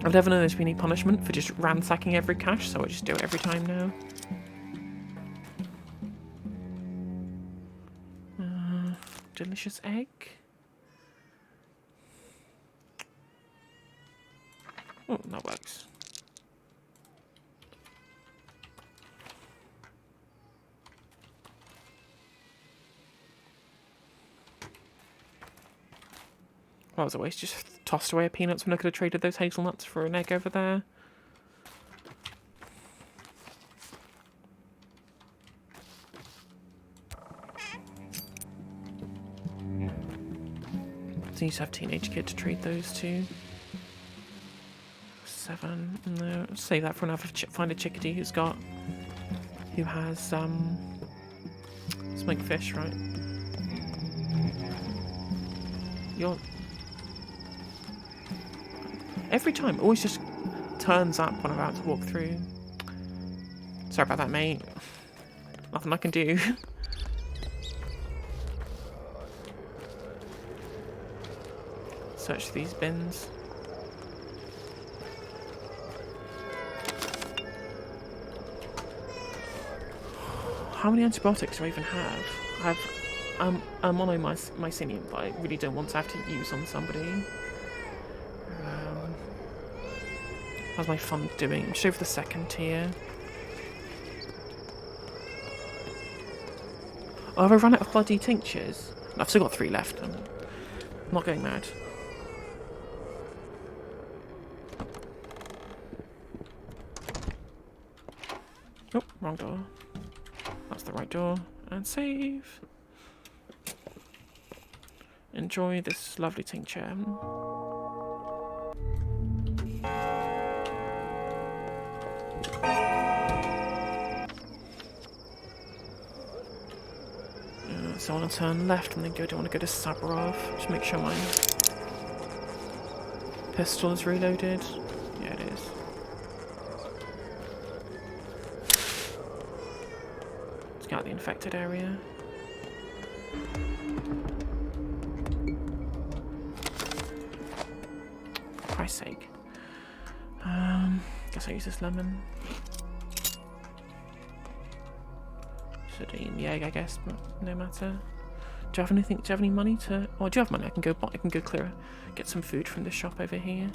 Speaker 1: I've never known there's been any punishment for just ransacking every cache, so I just do it every time now. Delicious egg. Oh, that works. That was a waste. Just tossed away peanuts when I could have traded those hazelnuts for an egg over there. So you just have teenage kid to trade those to. 7. No, save that for another. Find a chickadee who has smoked fish, right? Every time, always just turns up when I'm about to walk through. Sorry about that, mate. Nothing I can do. Search these bins. How many antibiotics do I even have? I'm monomycinium, but I really don't want to have to use on somebody. How's my fun doing? Just over the second tier. Oh, have I run out of bloody tinctures? I've still got 3 left. I'm not going mad. Oh, wrong door. That's the right door. And save. Enjoy this lovely tincture. So I want to turn left and then go. Do I want to go to Sabarov? Just make sure my pistol is reloaded. Yeah, it is. Let's get out of the infected area. For Christ's sake. Guess I use this lemon. Should have eaten the egg, I guess, but no matter. Do you have anything? Do you have any money to? Oh, do you have money? I can go clear, get some food from this shop over here.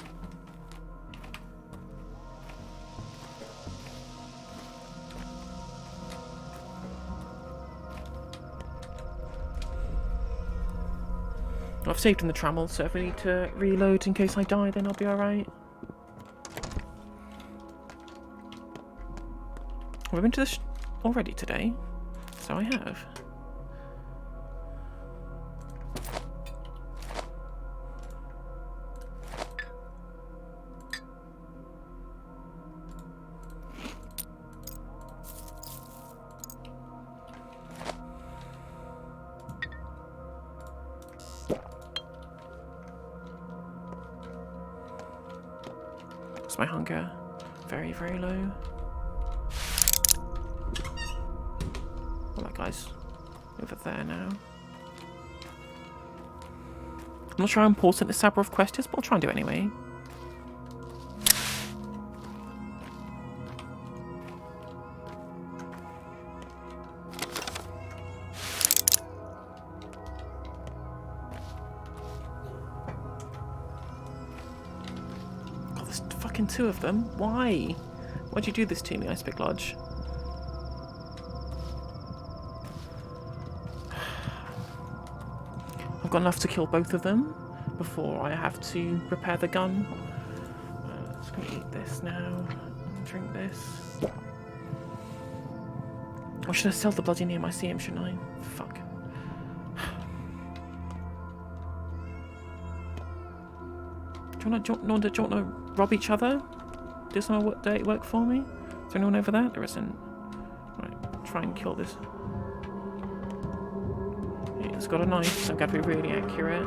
Speaker 1: I've saved in the trammel, so if I need to reload in case I die, then I'll be alright. Have I been to this already today? So I have. Is my hunger very, very low? Well, that guy's over there now. I'm not sure how important this Sabarov quest is, but I'll try and do it anyway. there's fucking 2 of them. Why? Why'd you do this to me, Ice Pick Lodge? I've got enough to kill both of them before I have to repair the gun. Just gonna eat this now. Drink this. Or should I sell the bloody near my CM, shouldn't I? Fuck. Do you want to rob each other? Do some dirty work for me? Is there anyone over there? There isn't. Right, try and kill this. It's got a knife, so I've got to be really accurate.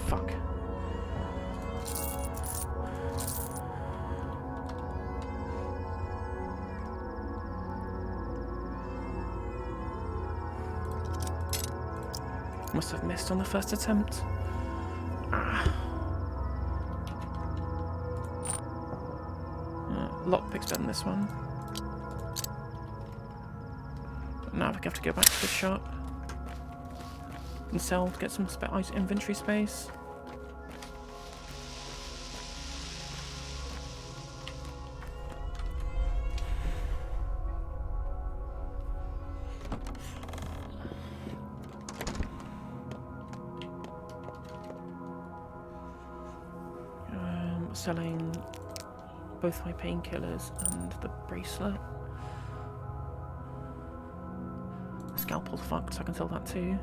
Speaker 1: Fuck. Must have missed on the first attempt. Lockpick's better than this one. Now I have to go back to the shop and sell to get some inventory space. Selling both my painkillers and the bracelet. The scalpel's fucked, so I can sell that too.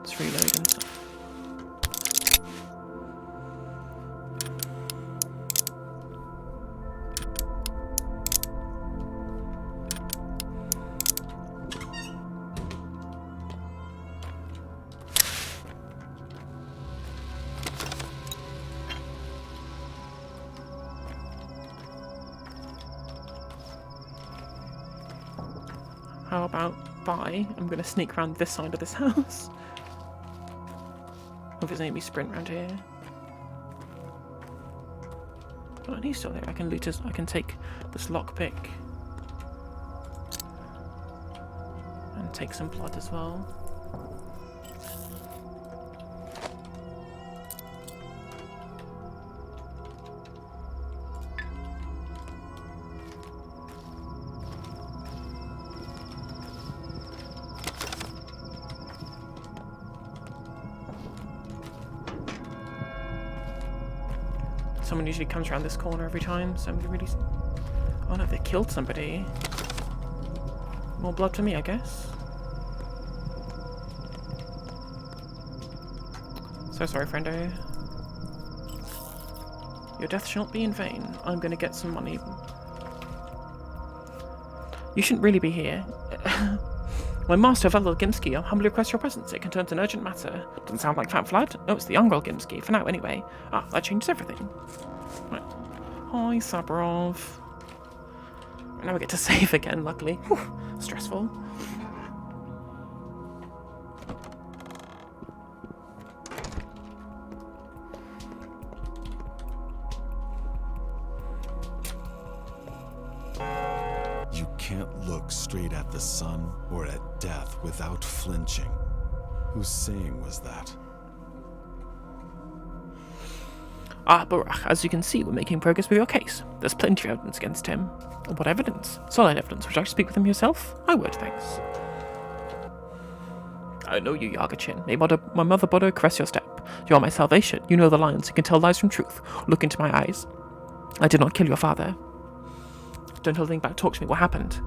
Speaker 1: It's reloading stuff. How about I'm going to sneak around this side of this house. Hope it's maybe sprint around here. Oh, and he's still there. I can loot I can take this lockpick. And take some blood as well. Someone usually comes around this corner every time, so I'm really... Oh no, they killed somebody. More blood for me, I guess. So sorry, friendo. Your death shall not be in vain. I'm gonna get some money. You shouldn't really be here. My master, Pathologic Gimski, I humbly request your presence. It concerns an urgent matter. Doesn't sound like Fat Flood. Oh, it's the young girl Gimski. For now, anyway. Ah, that changes everything. Right. Hi, Sabrov. Now we get to save again, luckily. Whew, stressful.
Speaker 5: You can't look straight at the sun or at death without flinching. Whose saying was that?
Speaker 1: Barak, as you can see, we're making progress with your case. There's plenty of evidence against him. What evidence? Solid evidence. Would you like to speak with him yourself? I would, thanks. I know you, Yagachin. My mother Bodo, caress your step. You are my salvation. You know the lions. You can tell lies from truth. Look into my eyes. I did not kill your father. Don't hold anything back. Talk to me. What happened?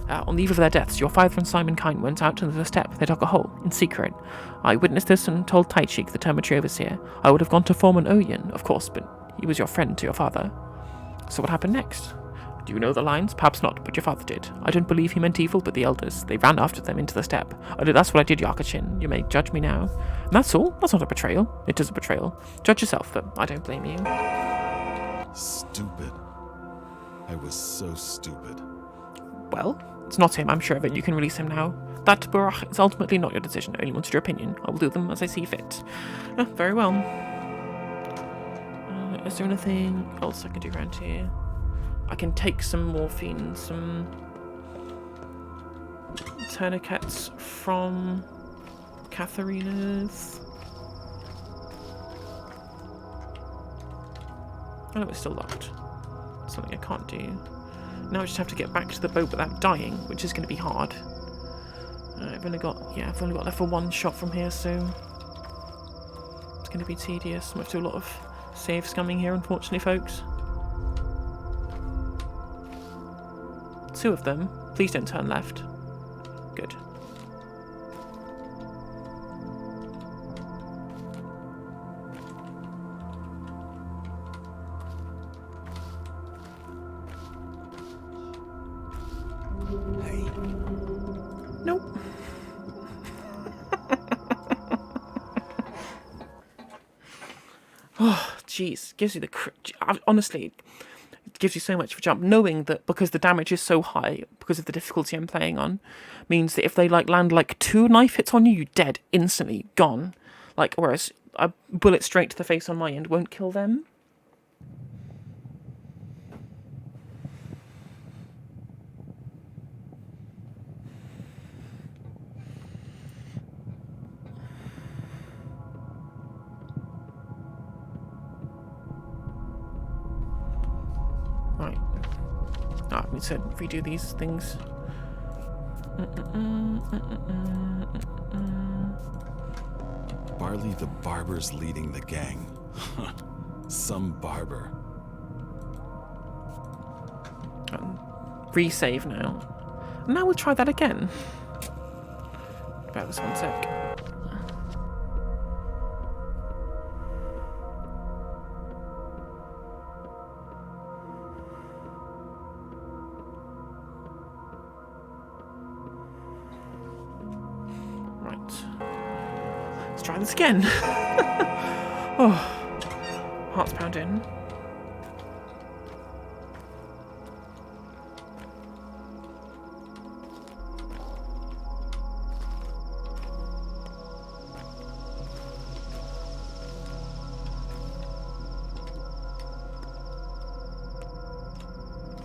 Speaker 1: On the eve of their deaths, your father and Simon Kine went out into the steppe. They dug a hole, in secret. I witnessed this and told Taichik, the Termitry overseer. I would have gone to Foreman Oyen, of course, but he was your friend to your father. So what happened next? Do you know the lines? Perhaps not, but your father did. I don't believe he meant evil, but the elders. They ran after them into the steppe. That's what I did, Yakachin. You may judge me now. And that's all. That's not a betrayal. It is a betrayal. Judge yourself, but I don't blame you.
Speaker 5: Stupid. I was so stupid.
Speaker 1: Well, it's not him, I'm sure of it. You can release him now. That, Barak, is ultimately not your decision. I only wanted your opinion. I will do them as I see fit. Very well. Is there anything else I can do around here? I can take some morphine, some tourniquets from Katharina's. Oh, it's still locked. Something I can't do. Now I just have to get back to the boat without dying, which is going to be hard. I've only got level 1 shot from here, so it's going to be tedious. I have to do a lot of save scumming here, unfortunately, folks. 2 of them. Please don't turn left. Good.
Speaker 4: Hey.
Speaker 1: Nope. Oh, jeez. Gives you the... Honestly, it gives you so much of a jump. Knowing that because the damage is so high, because of the difficulty I'm playing on, means that if they land 2 knife hits on you, you're dead. Instantly. Gone. Whereas a bullet straight to the face on my end won't kill them. Right. I need to redo these things.
Speaker 5: Barley the barber's leading the gang. Some barber.
Speaker 1: Resave now. Now we'll try that again. About this 1 sec. Let's try this again. Oh, heart's pounding.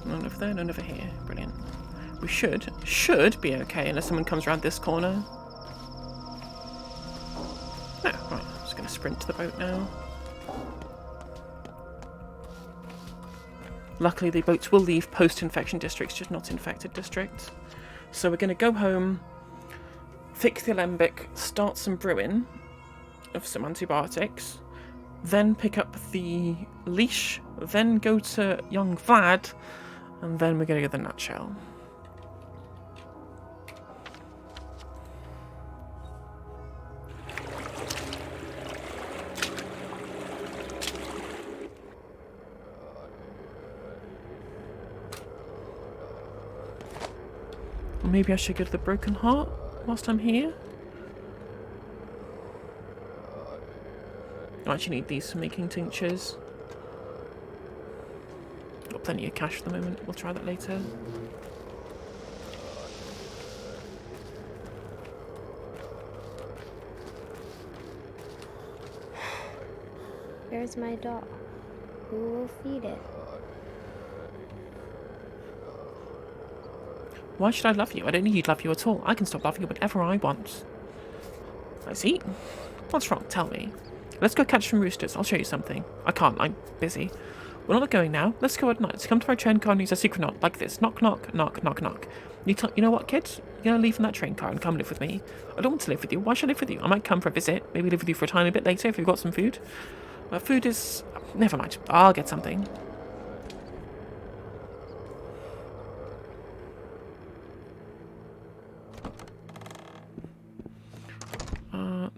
Speaker 1: None over there, none over here. Brilliant. We should be okay unless someone comes around this corner. No, right, I'm just going to sprint to the boat now. Luckily, the boats will leave post-infection districts, just not infected districts. So we're going to go home, fix the alembic, start some brewing of some antibiotics, then pick up the leash, then go to young Vlad, and then we're going to get the nutshell. Or maybe I should go to the Broken Heart whilst I'm here. I actually need these for making tinctures. Got plenty of cash at the moment, we'll try that later.
Speaker 6: Where's my dog? Who will feed it?
Speaker 1: Why should I love you? I don't need to love you at all. I can stop loving you whenever I want. I see. What's wrong? Tell me. Let's go catch some roosters. I'll show you something. I can't. I'm busy. We're not going now. Let's go at night. Let's come to my train car and use a secret knock like this. Knock, knock, knock, knock, knock. You know what, kids? You're going to leave from that train car and come live with me. I don't want to live with you. Why should I live with you? I might come for a visit. Maybe live with you for a tiny bit later if you've got some food. Food is... Never mind. I'll get something.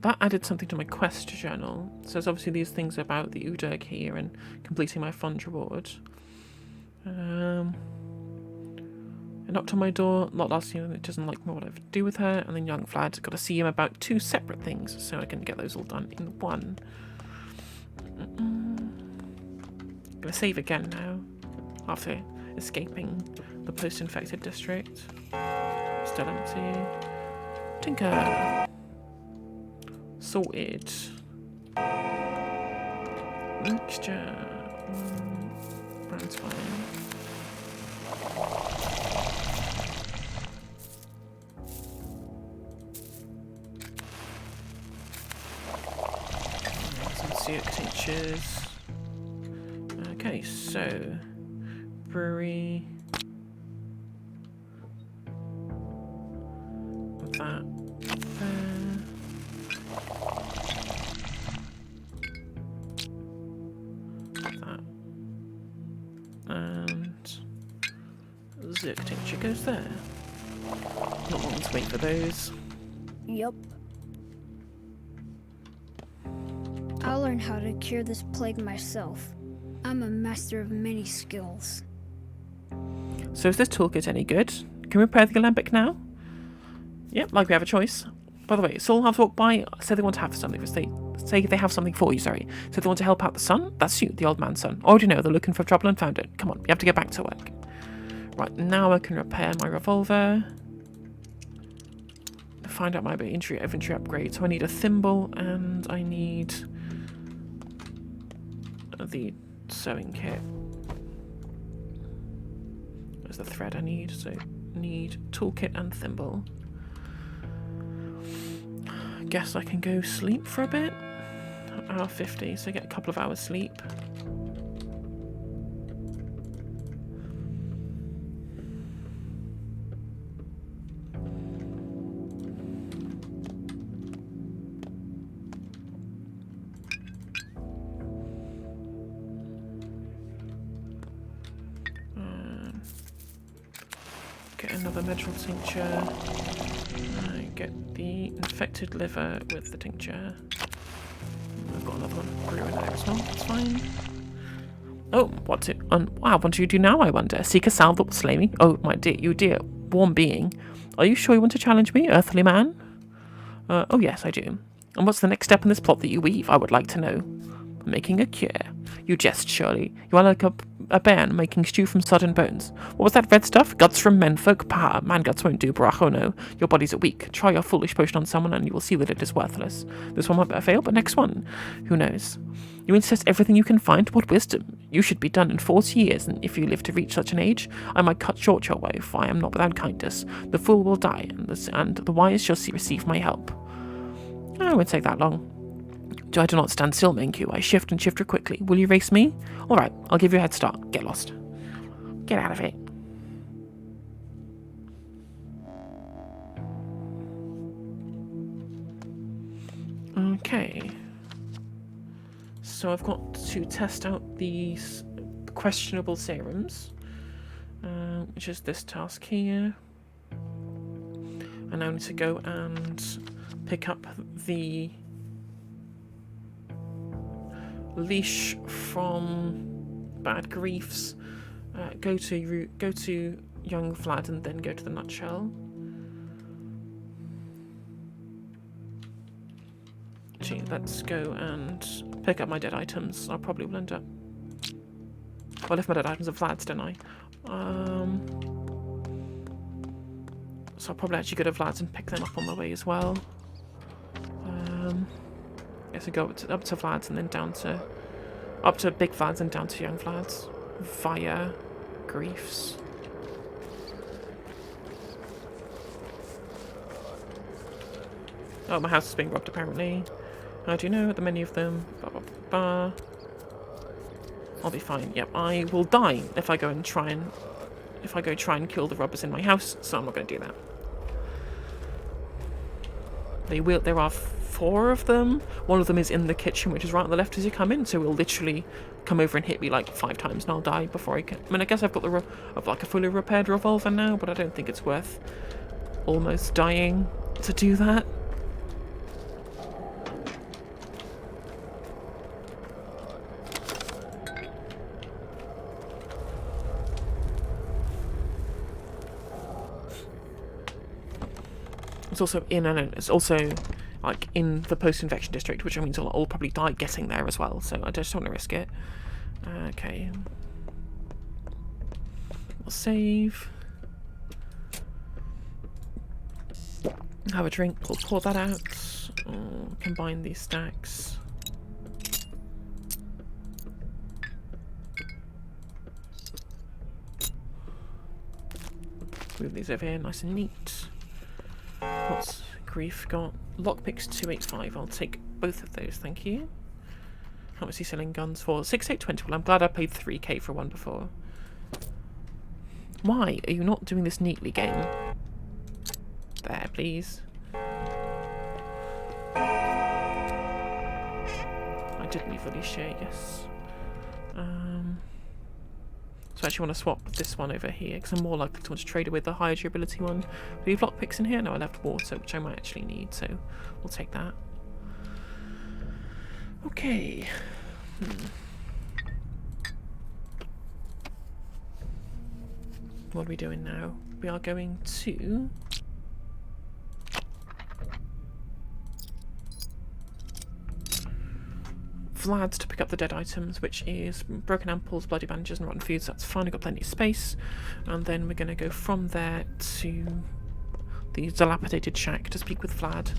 Speaker 1: That added something to my quest journal. So there's obviously these things about the Udurg here and completing my fund reward. I knocked on my door, not asking him, it doesn't like me what I have to do with her, and then young Vlad, got to see him about 2 separate things, so I can get those all done in one. Gonna save again now, after escaping the post-infected district. Still empty. Tinker! Sorted. Mixture. Brand's fine. Some syrup tinctures. Okay, so brewery. That there. That. And Zerk tincture goes there. Not long to wait for those.
Speaker 2: Yup. I'll learn how to cure this plague myself. I'm a master of many skills.
Speaker 1: So is this toolkit any good? Can we repair the alembic now? Yep, like we have a choice. By the way, Saul have walked by, say they want to have something say they have something for you, sorry. So they want to help out the son? That's you, the old man's son. Already know they're looking for trouble and found it. Come on, you have to get back to work. Right, now I can repair my revolver. Find out my inventory upgrade. So I need a thimble and I need the sewing kit. There's the thread I need, so need toolkit and thimble. Guess I can go sleep for a bit. Hour 50, so get a couple of hours sleep. Get another medral tincture. Get the infected liver with the tincture. I've got another one brewing there as well. That's fine. Oh, what do you do now, I wonder? Seek a salve that will slay me? Oh, my dear, you dear, warm being. Are you sure you want to challenge me, earthly man? Oh yes, I do. And what's the next step in this plot that you weave? I would like to know. Making a cure. You jest, surely. You are like a bairn making stew from sodden bones. What was that red stuff? Guts from menfolk? Pah, man guts won't do, Baracho, no. Your bodies are weak. Try your foolish potion on someone and you will see that it is worthless. This one might fail, but next one, who knows? You incest everything you can find? What wisdom! You should be done in 40 years, and if you live to reach such an age, I might cut short your way, for I am not without kindness. The fool will die, and the wise shall receive my help. Oh, it won't take that long. I do not stand still, Minku. I shift and shifter quickly. Will you race me? Alright, I'll give you a head start. Get lost. Get out of it. Okay. So I've got to test out these questionable serums, which is this task here. And I need to go and pick up the leash from Bad Griefs, go to young Vlad and then go to the nutshell. Gee, let's go and pick up my dead items. I probably will end up... Well, I left my dead items at Vlad's, don't I? So I'll probably actually go to Vlad's and pick them up on my way as well. Yeah, so go up to Vlad's and then down to... Up to Big Vlad's and down to Young Vlad's. Via Griefs. Oh, my house is being robbed apparently. How do you know? At the many of them. Blah, blah, blah. I'll be fine. Yep, I will die if I go and try and... If I go try and kill the robbers in my house, so I'm not going to do that. There are 4 of them. One of them is in the kitchen, which is right on the left as you come in, so it'll literally come over and hit me like 5 times and I'll die before I can... I mean, I guess I've got like a fully repaired revolver now, but I don't think it's worth almost dying to do that. It's also like in the post-infection district, which means I'll probably die getting there as well, so I just don't want to risk it. Okay. We'll save. Have a drink, we'll pour that out. Combine these stacks. Move these over here, nice and neat. What's grief got? Lockpicks 285. I'll take both of those, thank you. How much is he selling guns for? 6820. Well, I'm glad I paid 3k for one before. Why are you not doing this neatly, game? There, please. I did leave the leash here, yes. So I actually want to swap this one over here because I'm more likely to want to trade it with the higher durability one. Do we have lockpicks in here? No, I left water, which I might actually need, so we'll take that. Okay. What are we doing now? We are going to... Vlad's to pick up the dead items, which is broken amples, bloody bandages, and rotten foods. That's fine, we've got plenty of space. And then we're going to go from there to the dilapidated shack to speak with Vlad.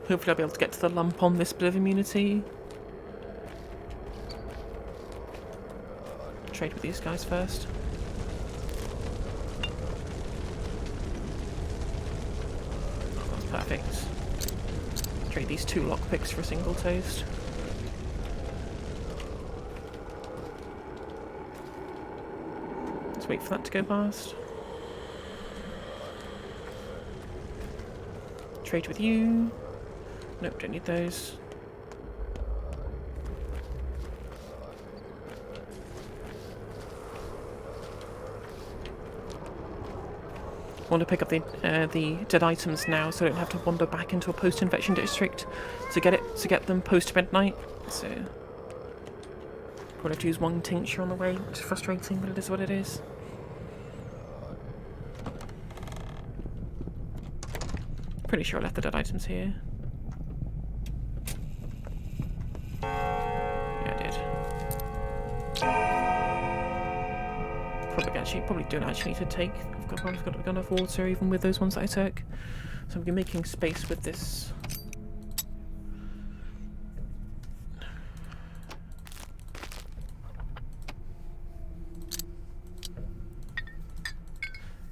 Speaker 1: Hopefully I'll be able to get to the lump on this bit of immunity. Trade with these guys first. Oh, that's perfect. Trade these 2 lockpicks for a single toast. Let's wait for that to go past. Trade with you. Nope, don't need those. I want to pick up the dead items now, so I don't have to wander back into a post-infection district to get them post-midnight. So probably have to use 1 tincture on the way, which is frustrating, but it is what it is. Pretty sure I left the dead items here. Yeah, I did. Probably don't actually need to take. I've probably got enough water even with those ones that I took. So I'm gonna be making space with this.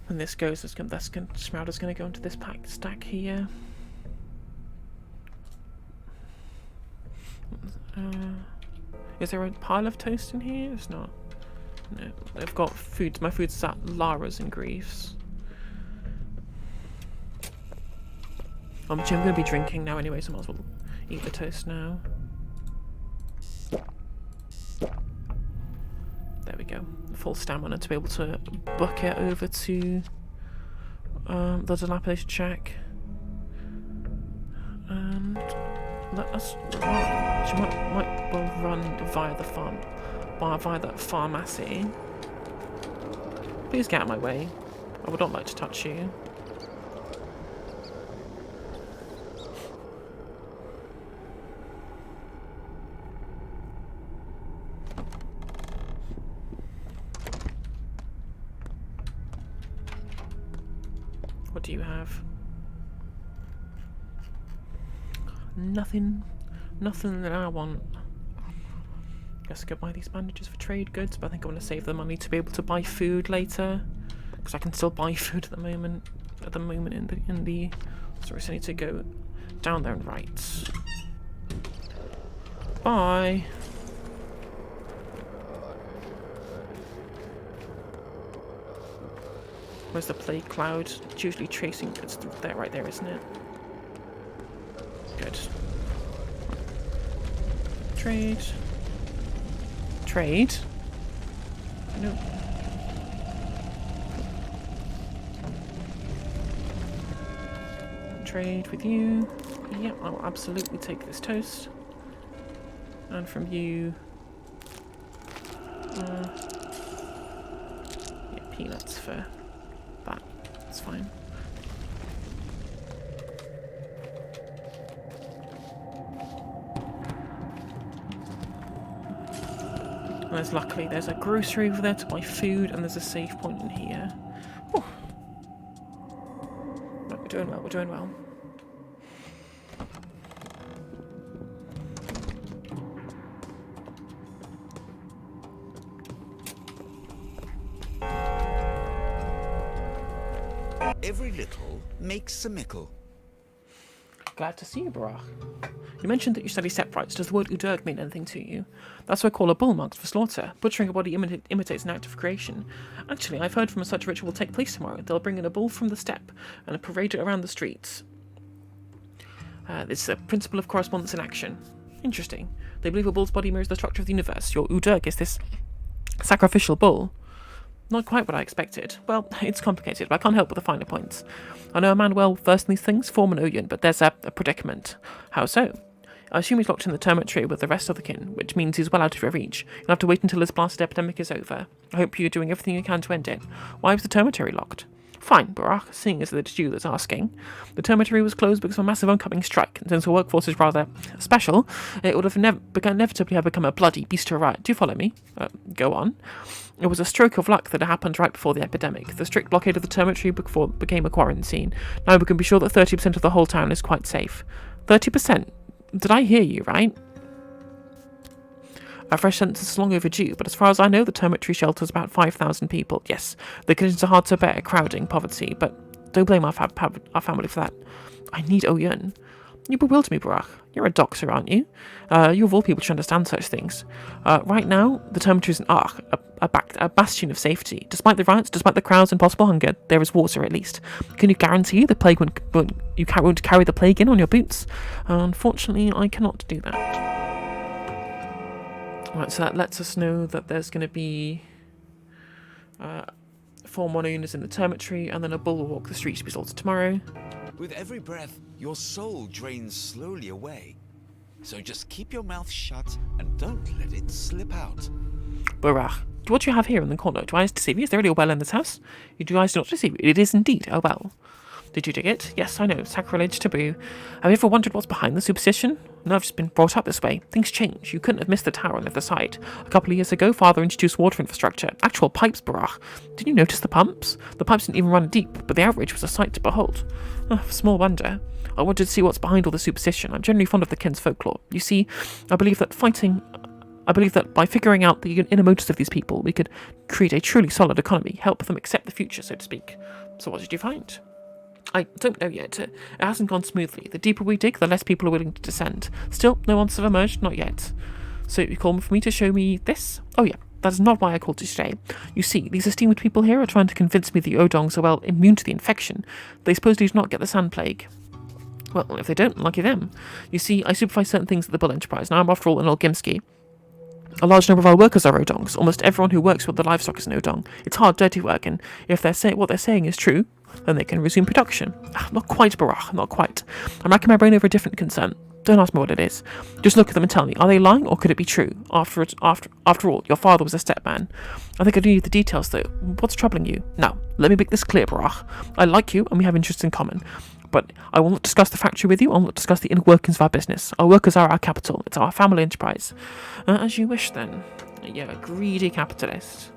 Speaker 1: When this goes, Smouder's gonna go into this packed stack here. Is there a pile of toast in here? It's not. No, I've got food. My food's at Lara's and Grief's. I'm going to be drinking now anyway, so I might as well eat the toast now. There we go. Full stamina to be able to book it over to the dilapidated shack. And let us run. She might well run via the farm. Via that pharmacy. Please get out of my way. I would not like to touch you. What do you have? Nothing that I want. Guess I could buy these bandages for trade goods, but I think I want to save the money to be able to buy food later, because I can still buy food at the moment. In the sorry, so I need to go down there and right. Bye. Where's the plague cloud? It's usually chasing. It's there, right there, isn't it? Good. Trade. Trade? No. Trade with you. Yep, I'll absolutely take this toast. And from you... yeah, peanuts for that. That's fine. And luckily there's a grocery over there to buy food, and there's a save point in here. Oh. We're doing well, we're doing well.
Speaker 7: Every little makes a mickle.
Speaker 1: Glad to see you, Barach. You mentioned that you study step rights. Does the word udurg mean anything to you? That's what I call a bull marked for slaughter. Butchering a body imitates an act of creation. Actually, I've heard from such a ritual will take place tomorrow. They'll bring in a bull from the steppe and parade it around the streets. It's a principle of correspondence in action. Interesting. They believe a bull's body mirrors the structure of the universe. Your udurg is this sacrificial bull. Not quite what I expected. Well, it's complicated, but I can't help with the finer points. I know a man well versed in these things, form an Oyen, but there's a predicament. How so? I assume he's locked in the termitory with the rest of the kin, which means he's well out of your reach. You'll have to wait until this blasted epidemic is over. I hope you're doing everything you can to end it. Why was the termitory locked? Fine, Barach, seeing as it's you that's asking. The termitory was closed because of a massive oncoming strike, and since the workforce is rather special, it would have inevitably have become a bloody bestial riot. Do you follow me? Go on. It was a stroke of luck that it happened right before the epidemic. The strict blockade of the termitory became a quarantine. Now we can be sure that 30% of the whole town is quite safe. 30%? Did I hear you right? A fresh census is long overdue, but as far as I know, the termitory shelters about 5,000 people. Yes, the conditions are hard to bear, crowding, poverty, but don't blame our family for that. I need Oyen. You bewilder me, Barach. You're a doctor, aren't you? You of all people should understand such things. Right now, the termitory is an ark, a bastion of safety. Despite the riots, despite the crowds and possible hunger, there is water at least. Can you guarantee the plague won't carry the plague in on your boots? Unfortunately, I cannot do that. Right, so that lets us know that there's going to be 4 monouners in the termitory, and then a bull will walk the streets to be slaughtered tomorrow.
Speaker 7: With every breath, your soul drains slowly away. So just keep your mouth shut and don't let it slip out.
Speaker 1: Barach, what do you have here in the corner? Do I deceive you? Is there really a well in this house? You do not deceive you. It is indeed a well. Did you dig it? Yes, I know. Sacrilege, taboo. Have you ever wondered what's behind the superstition? No, I've just been brought up this way. Things change. You couldn't have missed the tower on the other side. A couple of years ago, Father introduced water infrastructure. Actual pipes, Barach. Did you notice the pumps? The pipes didn't even run deep, but the outrage was a sight to behold. Small wonder. I wanted to see what's behind all the superstition. I'm generally fond of the kin's folklore. You see, I believe that by figuring out the inner motives of these people, we could create a truly solid economy, help them accept the future, so to speak. So what did you find? I don't know yet. It hasn't gone smoothly. The deeper we dig, the less people are willing to descend. Still, no answers have emerged, not yet. So you call for me to show me this? Oh yeah, that is not why I called you today. You see, these esteemed people here are trying to convince me the Odongs are, well, immune to the infection. They supposedly do not get the sand plague. Well, if they don't, lucky them. You see, I supervise certain things at the Bull Enterprise. Now I'm after all an Olgimski. A large number of our workers are Odongs. Almost everyone who works with the livestock is an Odong. It's hard, dirty work, and if what they're saying is true, then they can resume production. Not quite, Barach, not quite. I'm racking my brain over a different concern. Don't ask me what it is. Just look at them and tell me, are they lying or could it be true? After all, your father was a stepman. I think I do need the details though. What's troubling you? Now, let me make this clear, Barach. I like you and we have interests in common. But I will not discuss the factory with you. I will not discuss the inner workings of our business. Our workers are our capital. It's our family enterprise. As you wish, then. You're a greedy capitalist.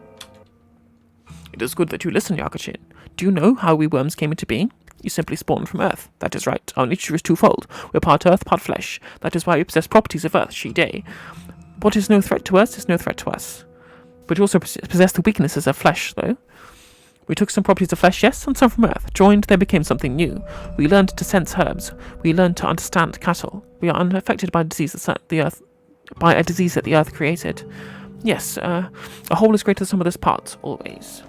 Speaker 1: It is good that you listen, Yakachin. Do you know how we worms came into being? You simply spawned from Earth. That is right. Our nature is twofold. We're part Earth, part flesh. That is why we possess properties of Earth, she-day. What is no threat to us is no threat to us. But you also possess the weaknesses of flesh, though. We took some properties of flesh, yes, and some from Earth. Joined, they became something new. We learned to sense herbs. We learned to understand cattle. We are unaffected by a disease that the Earth created. Yes, a whole is greater than some of its parts, always.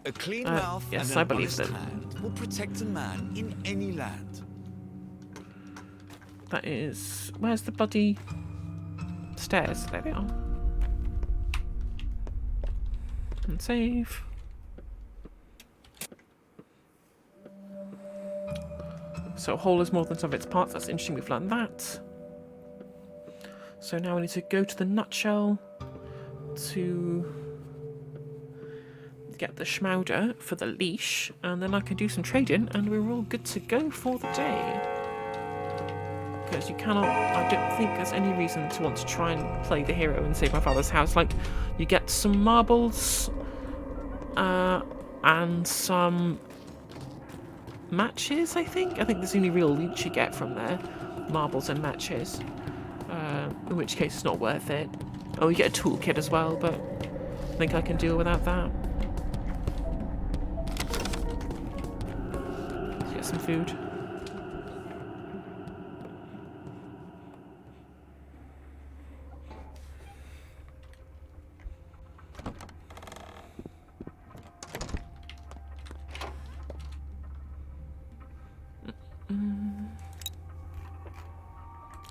Speaker 7: A clean mouth
Speaker 1: yes,
Speaker 7: and
Speaker 1: I
Speaker 7: an
Speaker 1: believe
Speaker 7: honest
Speaker 1: that.
Speaker 7: hand will protect a man in any land.
Speaker 1: That is... Where's the bloody stairs? There they are. And save. So a whole is more than some of its parts. That's interesting, we've learned that. So now we need to go to the nutshell to get the schmauder for the leash, and then I can do some trading, and we're all good to go for the day. Because you cannot, I don't think there's any reason to want to try and play the hero and save my father's house. Like, you get some marbles, and some matches, I think. I think there's the only real loot you get from there. Marbles and matches. In which case it's not worth it. Oh, you get a toolkit as well, but I think I can deal without that. Let's get some food.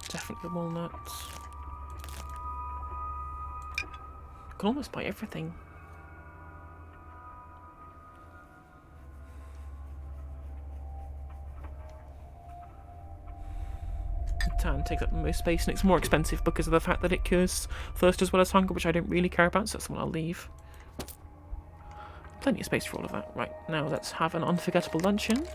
Speaker 1: Definitely walnuts. I can almost buy everything. Tan takes up the most space, and it's more expensive because of the fact that it cures thirst as well as hunger, which I don't really care about, so that's the one I'll leave. Plenty of space for all of that. Right, now let's have an unforgettable luncheon.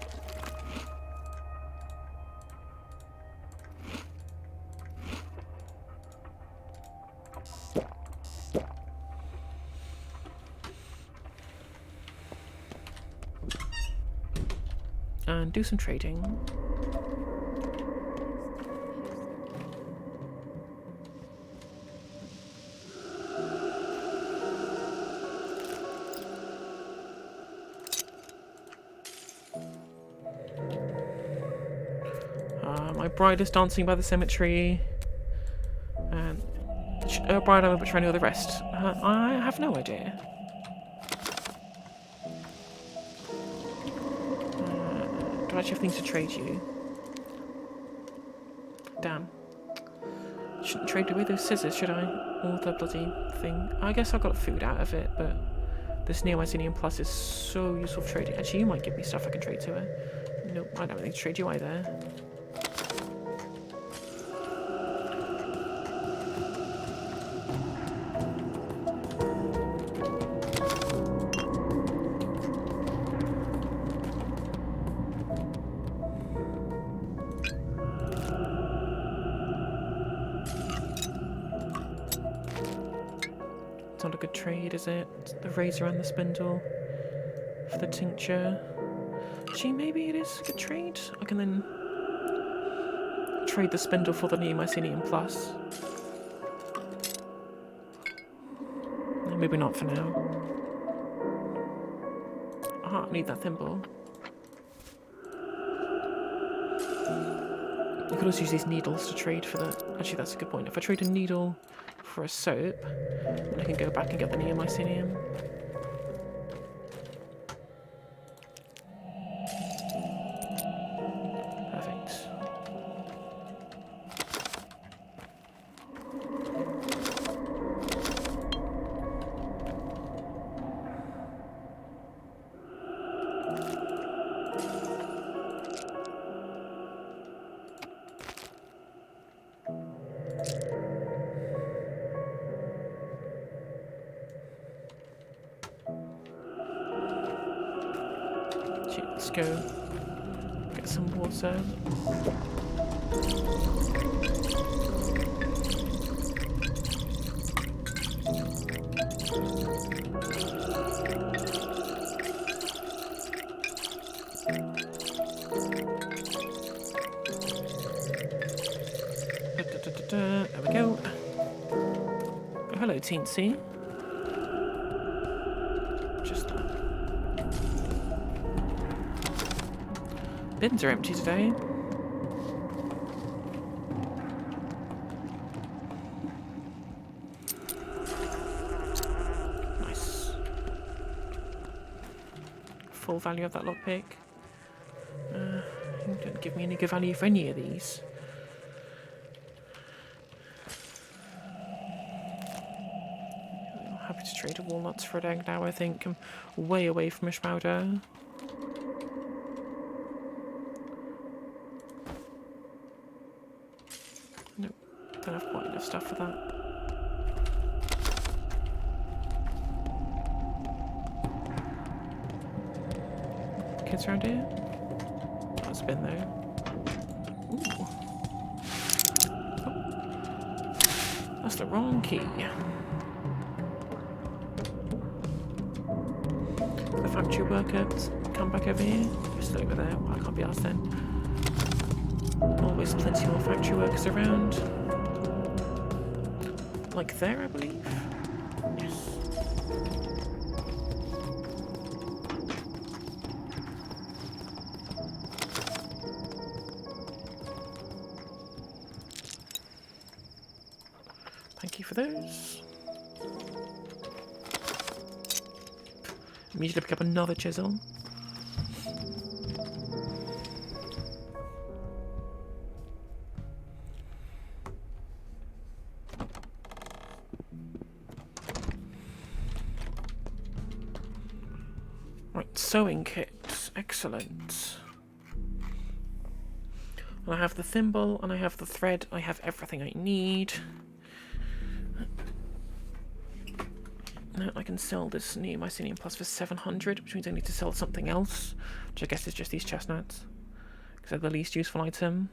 Speaker 1: And do some trading. My bride is dancing by the cemetery. And bride, I'm trying to know the rest. I have no idea. Do I actually have things to trade you? Damn. Shouldn't trade away those scissors, should I? Or the bloody thing. I guess I got food out of it, but this Neo-Mycelium Plus is so useful for trading. Actually, you might give me stuff I can trade to her. Nope, I don't have anything to trade you either. It's not a good trade, is it? The razor and the spindle for the tincture. Gee, maybe it is a good trade. I can then trade the spindle for the Neo-Mycelium Plus. No, maybe not for now. Ah, I need that thimble. You could also use these needles to trade for the... Actually, that's a good point. If I trade a needle for a soap, then I can go back and get the Neo-Mycelium. Perfect. Let's go get some water. There we go. Oh, hello, Teensy. Just bins are empty today. Nice. Full value of that lockpick. Don't give me any good value for any of these. I'm happy to trade a walnuts for an egg now, I think. I'm way away from Ishmauder. Nope, don't have quite enough stuff for that. Kids around here? That's been there. Ooh. Oh. That's the wrong key. The factory worker. come back over here? You're still over there. Well, I can't be asked then. Always plenty more factory workers around. Like there, I believe? Yes. Thank you for those. Immediately pick up another chisel. Right, sewing kit. Excellent. And I have the thimble and I have the thread. I have everything I need. Now I can sell this new Mycelium Plus for 700, which means I need to sell something else, which I guess is just these chestnuts, because they're the least useful item.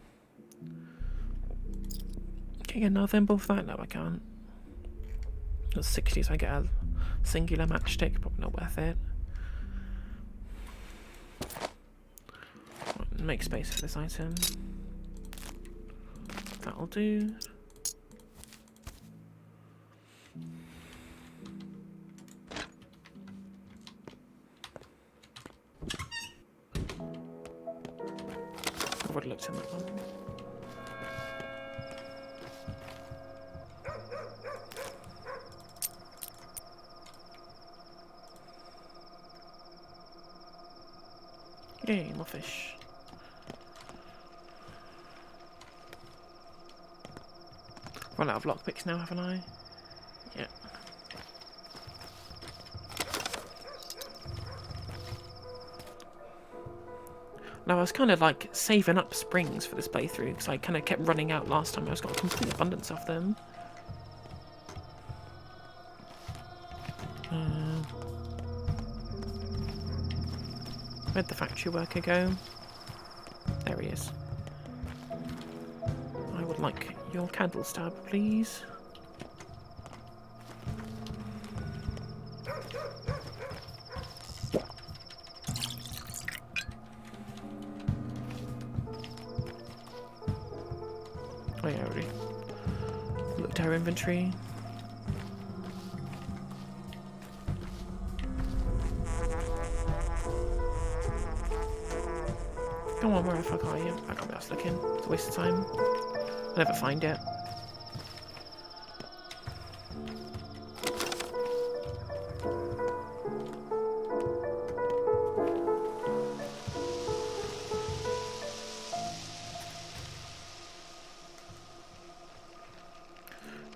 Speaker 1: Can I get another thimble for that? No, I can't. That's 60, so I get a singular matchstick, probably not worth it. Right, make space for this item. That'll do. I would have looked in that one. Yay, more fish. Run out of lockpicks now, haven't I? Yeah. Now I was kind of like saving up springs for this playthrough because I kind of kept running out last time. I was got a complete abundance of them. Where'd the factory worker go? There he is. I would like your candle stab, please. Oh yeah, I already looked at our inventory. Come on, where the fuck are you? I can't be asked looking. It's a waste of time. I'll never find it.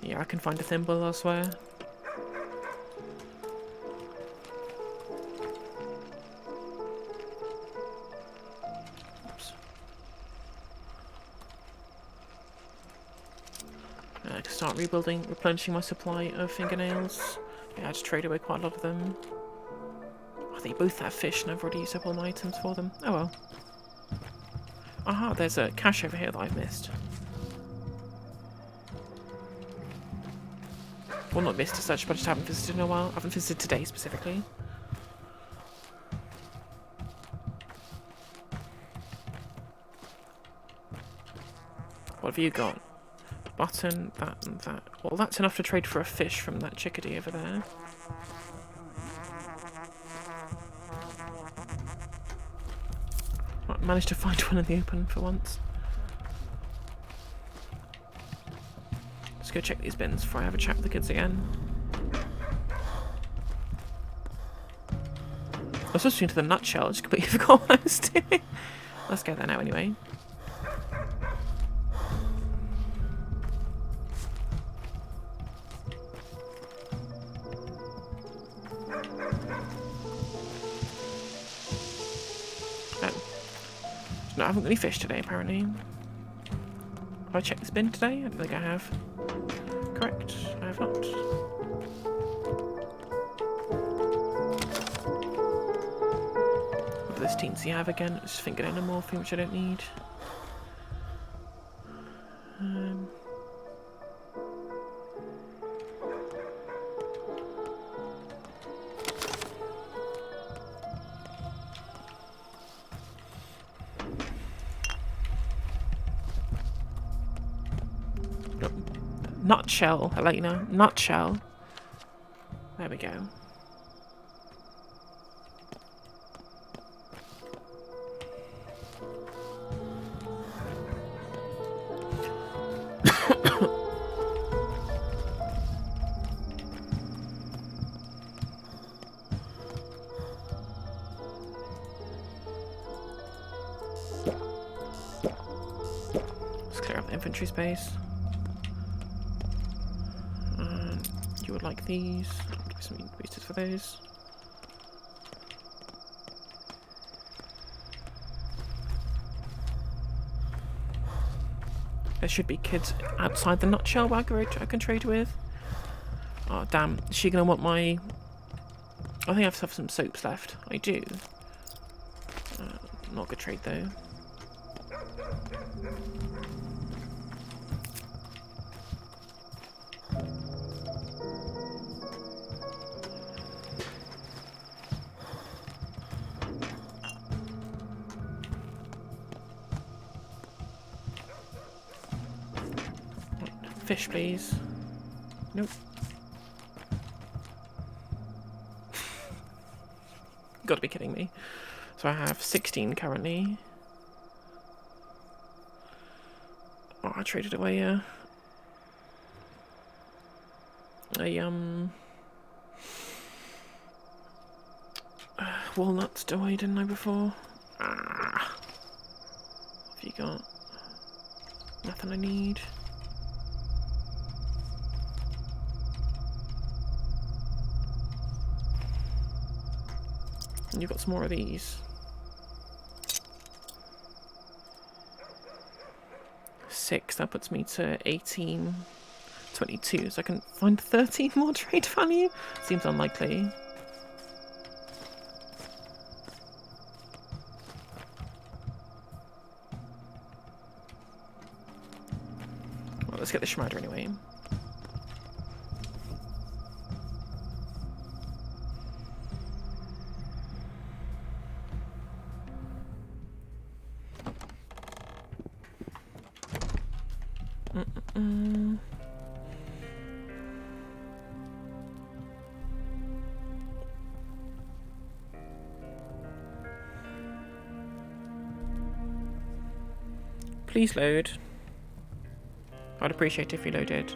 Speaker 1: Yeah, I can find a thimble elsewhere. Oops. I can start replenishing my supply of fingernails. Yeah, I just trade away quite a lot of them. Oh, they both have fish and I've already used up all my items for them. Oh well. Aha, there's a cache over here that I've missed. Well, not missed as such, but I just haven't visited in a while. I haven't visited today specifically. What have you got? Button, that and that. Well, that's enough to trade for a fish from that chickadee over there. Right, managed to find one in the open for once. Let's go check these bins before I have a chat with the kids again. I was supposed to into the nutshell, I just completely forgot what I was doing. Let's go there now anyway. No, I haven't got any fish today, apparently. Have I checked this bin today? I don't think I have. Correct, I have not. What does this teensy have again? It's fingernail morphine, which I don't need. Nutshell, Elena. Nutshell. There we go. Let's clear up the inventory space. You would like these. Give me some boosters for those. There should be kids outside the nutshell I can trade with. Oh damn, is she gonna want my... I think I have some soaps left. I do. Not a good trade though. Fish, please. Nope. Gotta be kidding me. So I have 16 currently. Oh, I traded away a walnuts, didn't I, before? Ah. What have you got? Nothing I need. And you've got some more of these. 6, that puts me to 18, 22. So I can find 13 more trade value? Seems unlikely. Well, let's get the Schmader anyway. Please load. I'd appreciate it if you loaded.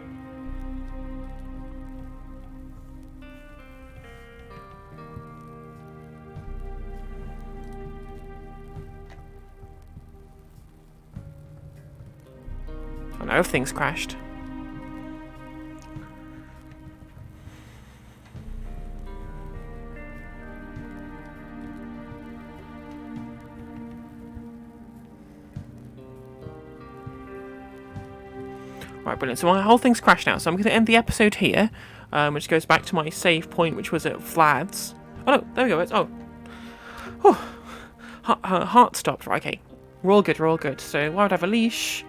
Speaker 1: Oh no, everything's crashed. Right, brilliant. So my whole thing's crashed now, so I'm going to end the episode here, which goes back to my save point, which was at Vlad's. Oh no, there we go. Heart stopped. Right, okay. We're all good, we're all good. So why would I have a leash?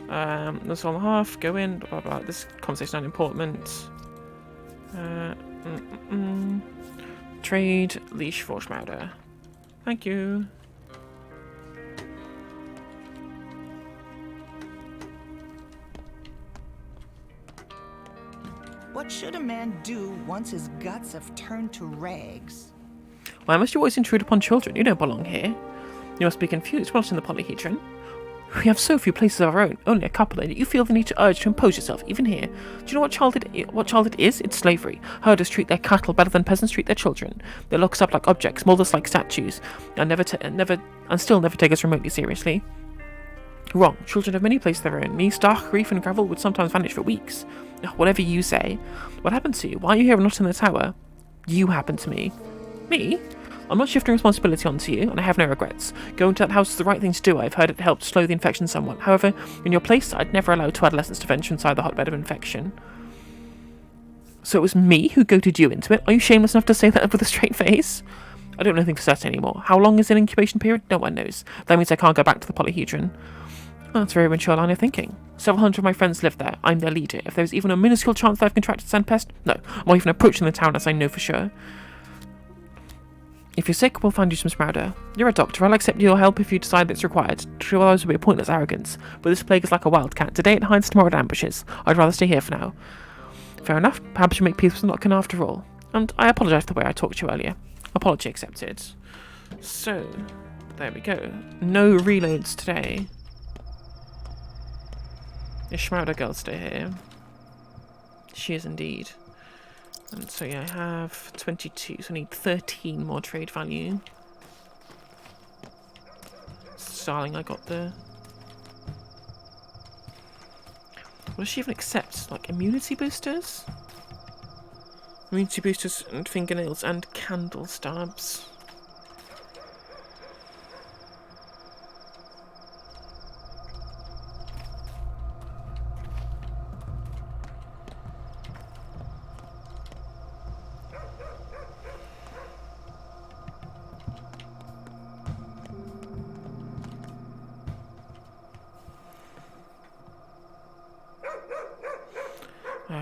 Speaker 1: That's all and a half. Go in. Blah, blah, blah. This conversation's not important. Trade leash for Schmauder. Thank you.
Speaker 8: What should a man do once his guts have turned to rags?
Speaker 1: Why must you always intrude upon children? You don't belong here. You must be confused. What's in the polyhedron? We have so few places of our own, only a couple, and yet you feel the need to urge to impose yourself, even here. Do you know what child it is? It's slavery. Herders treat their cattle better than peasants treat their children. They lock us up like objects, mold us like statues, and still never take us remotely seriously. Wrong. Children have many places of their own. Me, Stark, Reef, and Gravel would sometimes vanish for weeks. Whatever you say. What happened to you? Why are you here and not in the tower? You happened to me. Me? I'm not shifting responsibility onto you, and I have no regrets. Going to that house is the right thing to do. I've heard it helped slow the infection somewhat. However, in your place, I'd never allow 2 adolescents to venture inside the hotbed of infection. So it was me who goaded you into it? Are you shameless enough to say that with a straight face? I don't know anything for certain anymore. How long is an incubation period? No one knows. That means I can't go back to the polyhedron. Well, that's a very mature line of thinking. Several hundred of my friends live there. I'm their leader. If there's even a minuscule chance that I've contracted Sandpest, no, I'm not even approaching the town as I know for sure. If you're sick, we'll find you some Smouder. You're a doctor. I'll accept your help if you decide it's required. True, otherwise would be a pointless arrogance. But this plague is like a wildcat. Today it hides, tomorrow it ambushes. I'd rather stay here for now. Fair enough. Perhaps you make peace with Notkin after all. And I apologise for the way I talked to you earlier. Apology accepted. So, there we go. No reloads today. Is Shrouder girl stay here? She is indeed. And so yeah, I have 22, so I need 13 more trade value. Starling, I got the... What does she even accept? Like immunity boosters? Immunity boosters and fingernails and candle stabs.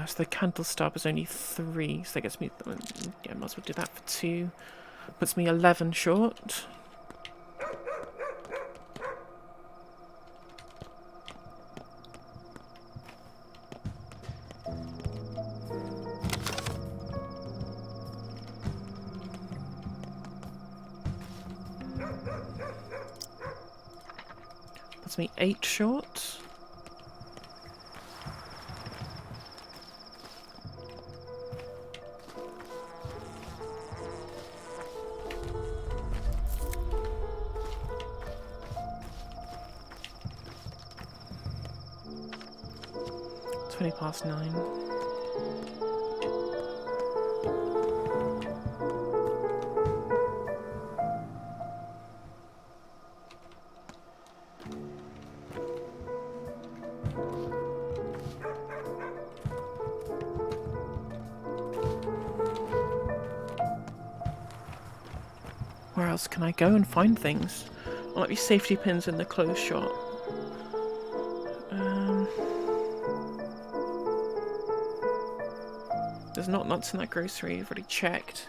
Speaker 1: So the candle stab is only 3, so that gets me... Yeah, might as well do that for 2. Puts me 11 short. Puts me 8 short. Past 9. Where else can I go and find things? There might be safety pins in the clothes shop. There's not nuts in that grocery, I've already checked.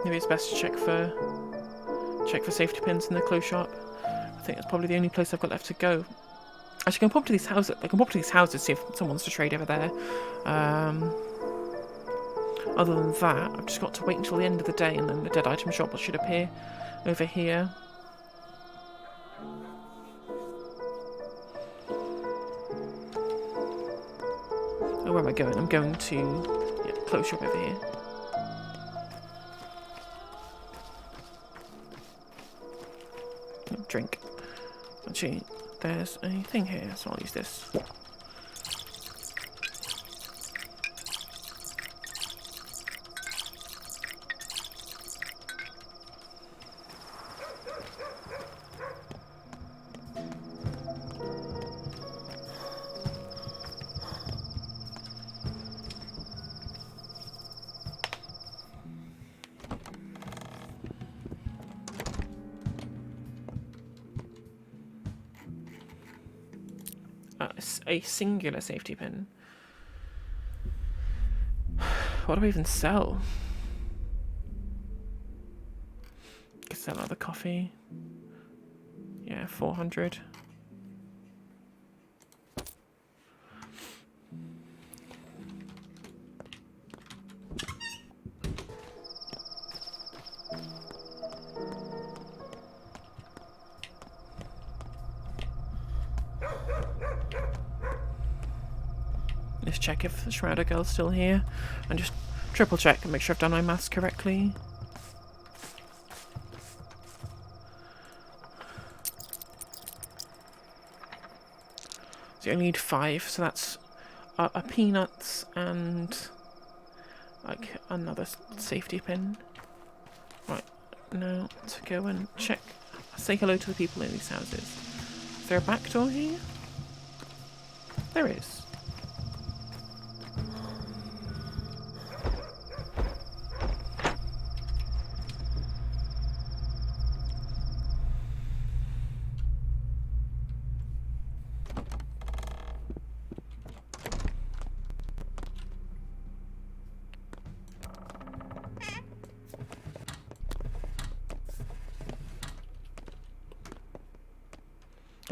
Speaker 1: Maybe it's best to check for safety pins in the clothes shop. I think that's probably the only place I've got left to go. Actually, I can pop to these houses. I can pop to these houses, see if someone wants to trade over there. Other than that, I've just got to wait until the end of the day, and then the dead item shop should appear over here. Oh, where am I going? I'm going to clothes shop over here. Drink. Actually, there's a thing here, so I'll use this. A singular safety pin. What do I even sell? Could sell other coffee. Yeah, 400. Let's check if the Shrouder girl's still here, and just triple check and make sure I've done my maths correctly. So you only need 5, so that's a peanuts and like another safety pin. Right, now to go and check. Say hello to the people in these houses. Is there a back door here? There is.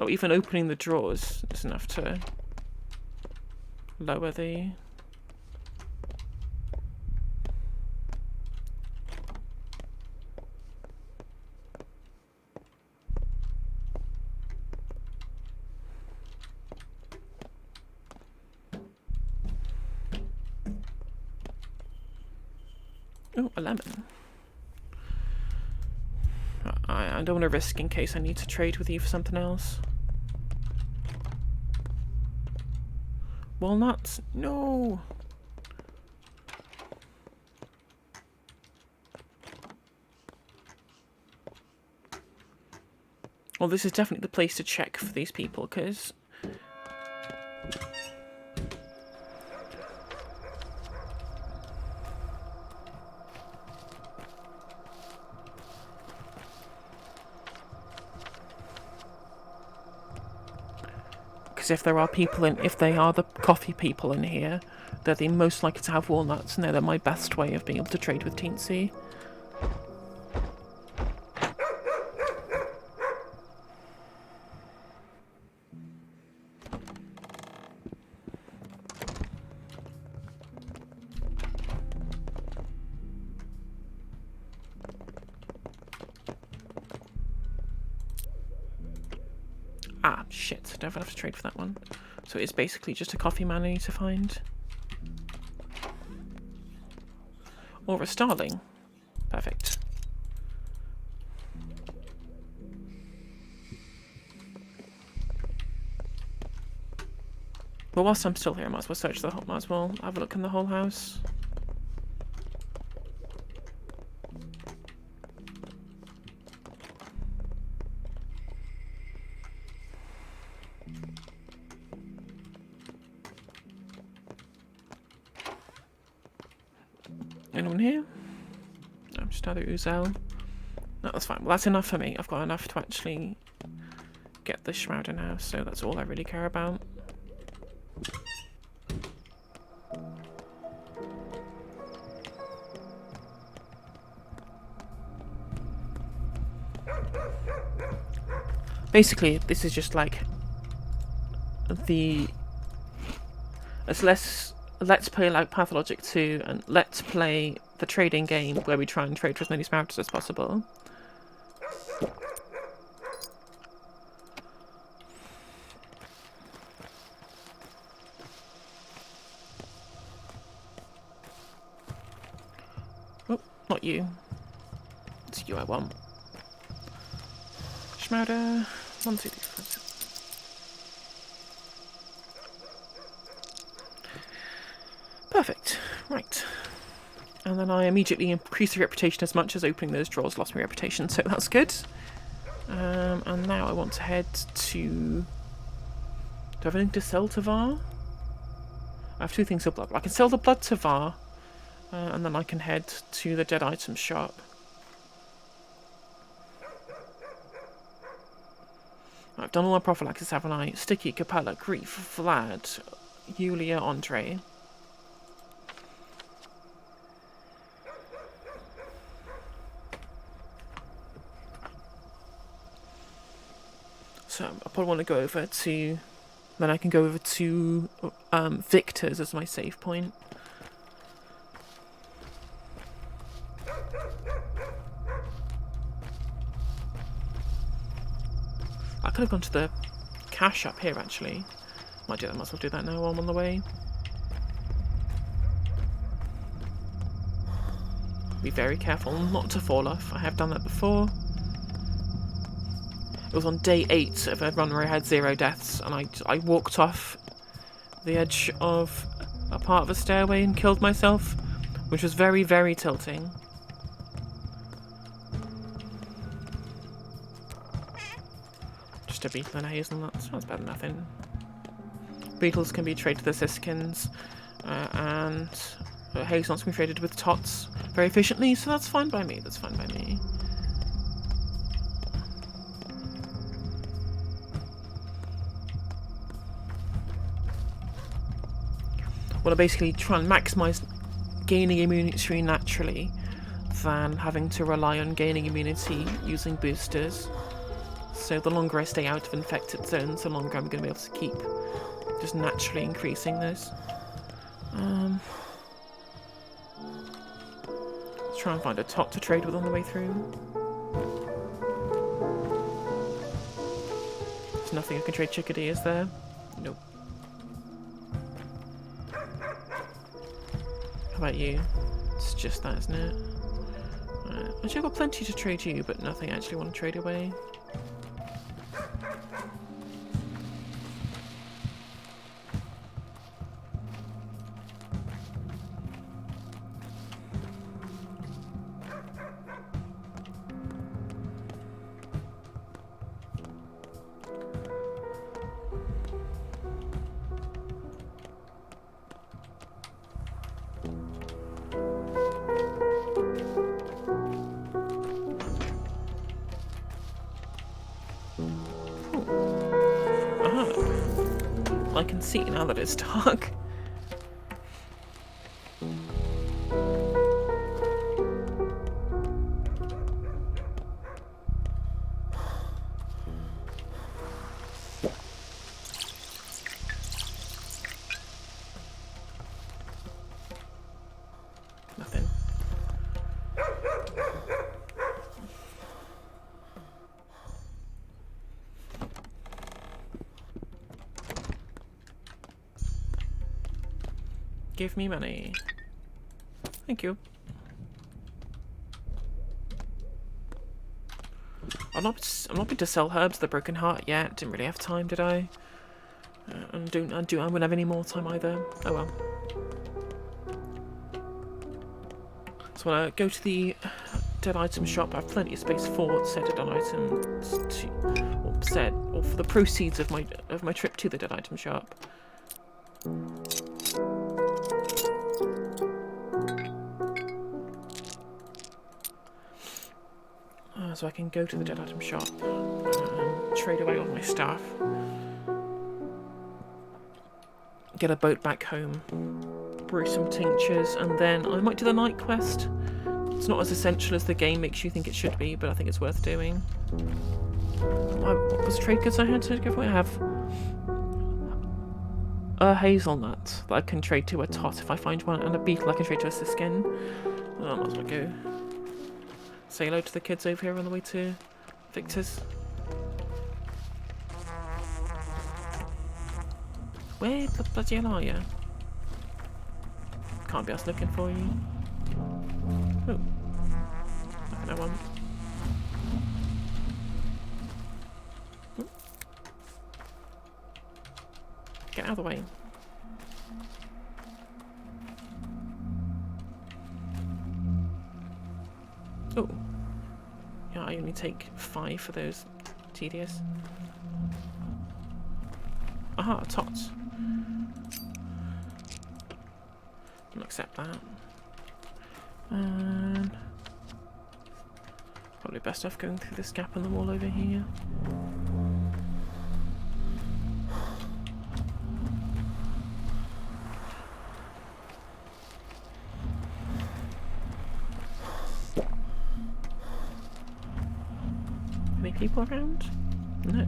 Speaker 1: Oh, even opening the drawers is enough to lower the... Oh, a lemon. I don't want to risk in case I need to trade with you for something else. Walnuts? No! Well, this is definitely the place to check for these people, because... Because if there are people in, if they are the coffee people in here, they're the most likely to have walnuts, and they're my best way of being able to trade with Teensy. Ah, shit. Don't have to trade for that one. So it's basically just a coffee man I need to find. Or a starling. Perfect. But whilst I'm still here, I might as well search the whole, might as well have a look in the whole house. Anyone here? No, just another Uzel. No, that's fine. Well, that's enough for me. I've got enough to actually get the shroud in house, so that's all I really care about. Basically, this is just like the... It's less... Let's play like Pathologic 2, and let's play the trading game where we try and trade for as many smaragds as possible. Oh, not you. It's you I want. Schmouder. 1, 2, 3, 4, 6. Perfect. Right. And then I immediately increased the reputation as much as opening those drawers lost my reputation, so that's good. And now I want to head to... Do I have anything to sell to Var? I have 2 things of blood. I can sell the blood to Var, and then I can head to the dead items shop. I've done all my prophylaxis, haven't I? Sticky, Capella, Grief, Vlad, Yulia, Andre. So I probably want to go over to... Then I can go over to Victor's as my save point. I could have gone to the cash up here, actually. Might do that, might as well do that now while I'm on the way. Be very careful not to fall off. I have done that before. It was on day 8 of a run where I had 0 deaths, and I walked off the edge of a part of a stairway and killed myself, which was very, very tilting. Just a beetle and a hazelnut. Sounds better than nothing. Beetles can be traded to the Siskins, and hazelnuts can be traded with tots very efficiently, so that's fine by me. That's fine by me. Well, I basically try and maximise gaining immunity naturally than having to rely on gaining immunity using boosters. So the longer I stay out of infected zones, the longer I'm going to be able to keep just naturally increasing those. Let's try and find a tot to trade with on the way through. There's nothing I can trade chickadee, is there? Nope. How about you? It's just that, isn't it? Actually, I've got plenty to trade you, but nothing I actually want to trade away. I can see now that it's dark. Nothing. Give me money. Thank you. I'm not been to sell herbs the Broken Heart yet. Didn't really have time, did I? I won't have any more time either. Oh well. So when I go to the dead item shop, I have plenty of space for said dead items or for the proceeds of my trip to the dead item shop. So I can go to the dead item shop and trade away all my stuff. Get a boat back home, brew some tinctures, and then I might do the night quest. It's not as essential as the game makes you think it should be, but I think it's worth doing. What was trade goods I had to give away? I have a hazelnut that I can trade to a tot if I find one, and a beetle I can trade to a siskin. Well, I might as well go say hello to the kids over here on the way to Victor's. Where the bloody hell are you? Can't be us looking for you. Oh. Nothing I want. Oh. Get out of the way. Oh. Yeah, I only take 5 for those. Tedious. Aha, tots. I'll accept that. And probably best off going through this gap in the wall over here. Any people around? No.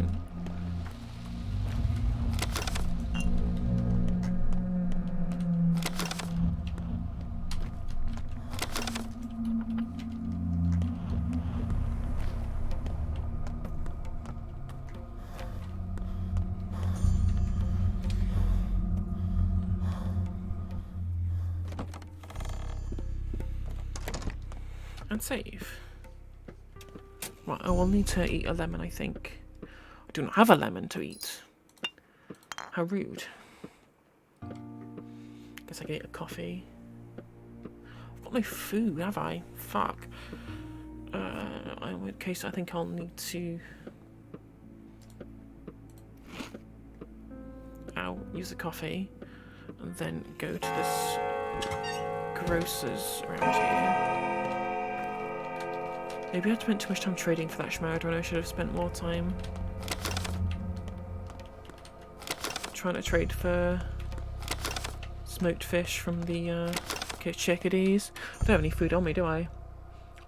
Speaker 1: And save. Right, I will need to eat a lemon, I think. I do not have a lemon to eat. How rude. Guess I can eat a coffee. I've got no food, have I? Fuck. In which case, I think I'll need to... use the coffee. And then go to this grocer's around here. Maybe I spent too much time trading for that Shmurda and I should have spent more time trying to trade for smoked fish from the chickadees. I don't have any food on me, do I?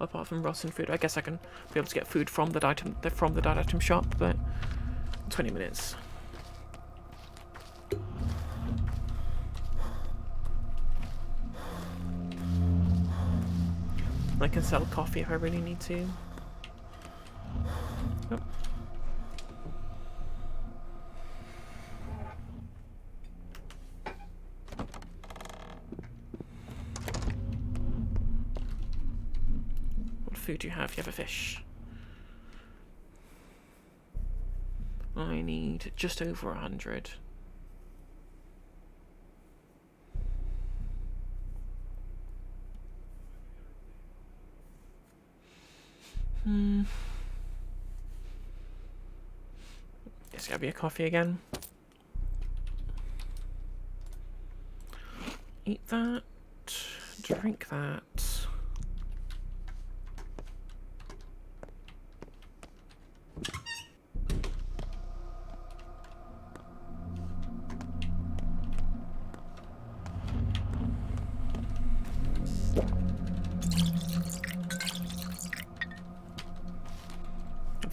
Speaker 1: apart from rotten food. I guess I can be able to get food from the that item shop, but 20 minutes. I can sell coffee if I really need to. Oh. What food do you have? You have a fish. I need just over 100. It's gotta be a coffee again. Eat that. Drink that.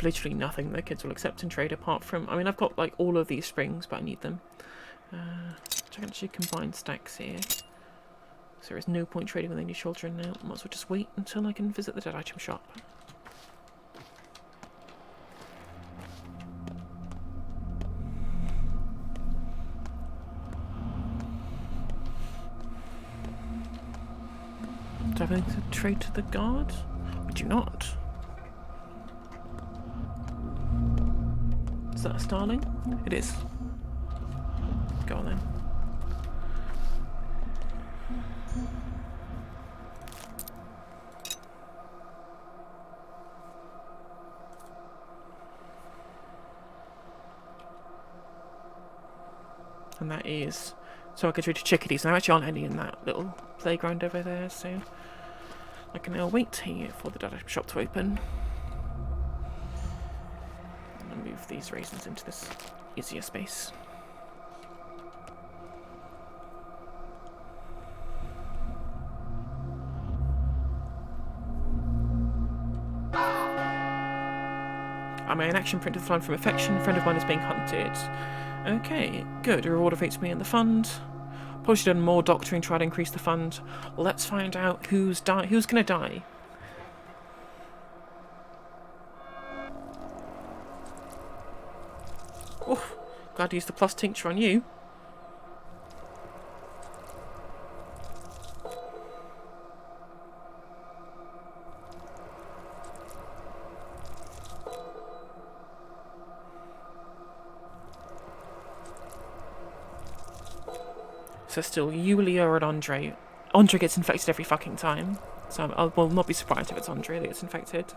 Speaker 1: Literally nothing the kids will accept and trade apart from... I mean, I've got like all of these springs, but I need them. I can actually combine stacks here. So there is no point trading with any children now. Might as well just wait until I can visit the dead item shop. Do I have anything to trade to the guard? I do not. Is that a starling? It is. Go on then. And that is... So I could trade to chickadees. There actually aren't any in that little playground over there, so... I can now wait here for the dead item shop to open. Move these raisins into this easier space. I'm an action print of the fund from affection. A friend of mine is being hunted. Okay, good. A reward awaits me in the fund. Probably should have done more doctoring, try to increase the fund. Let's find out who's gonna die. Oh, glad to use the plus tincture on you. So still, Yulia and Andre. Andre gets infected every fucking time. So I will not be surprised if it's Andre that gets infected.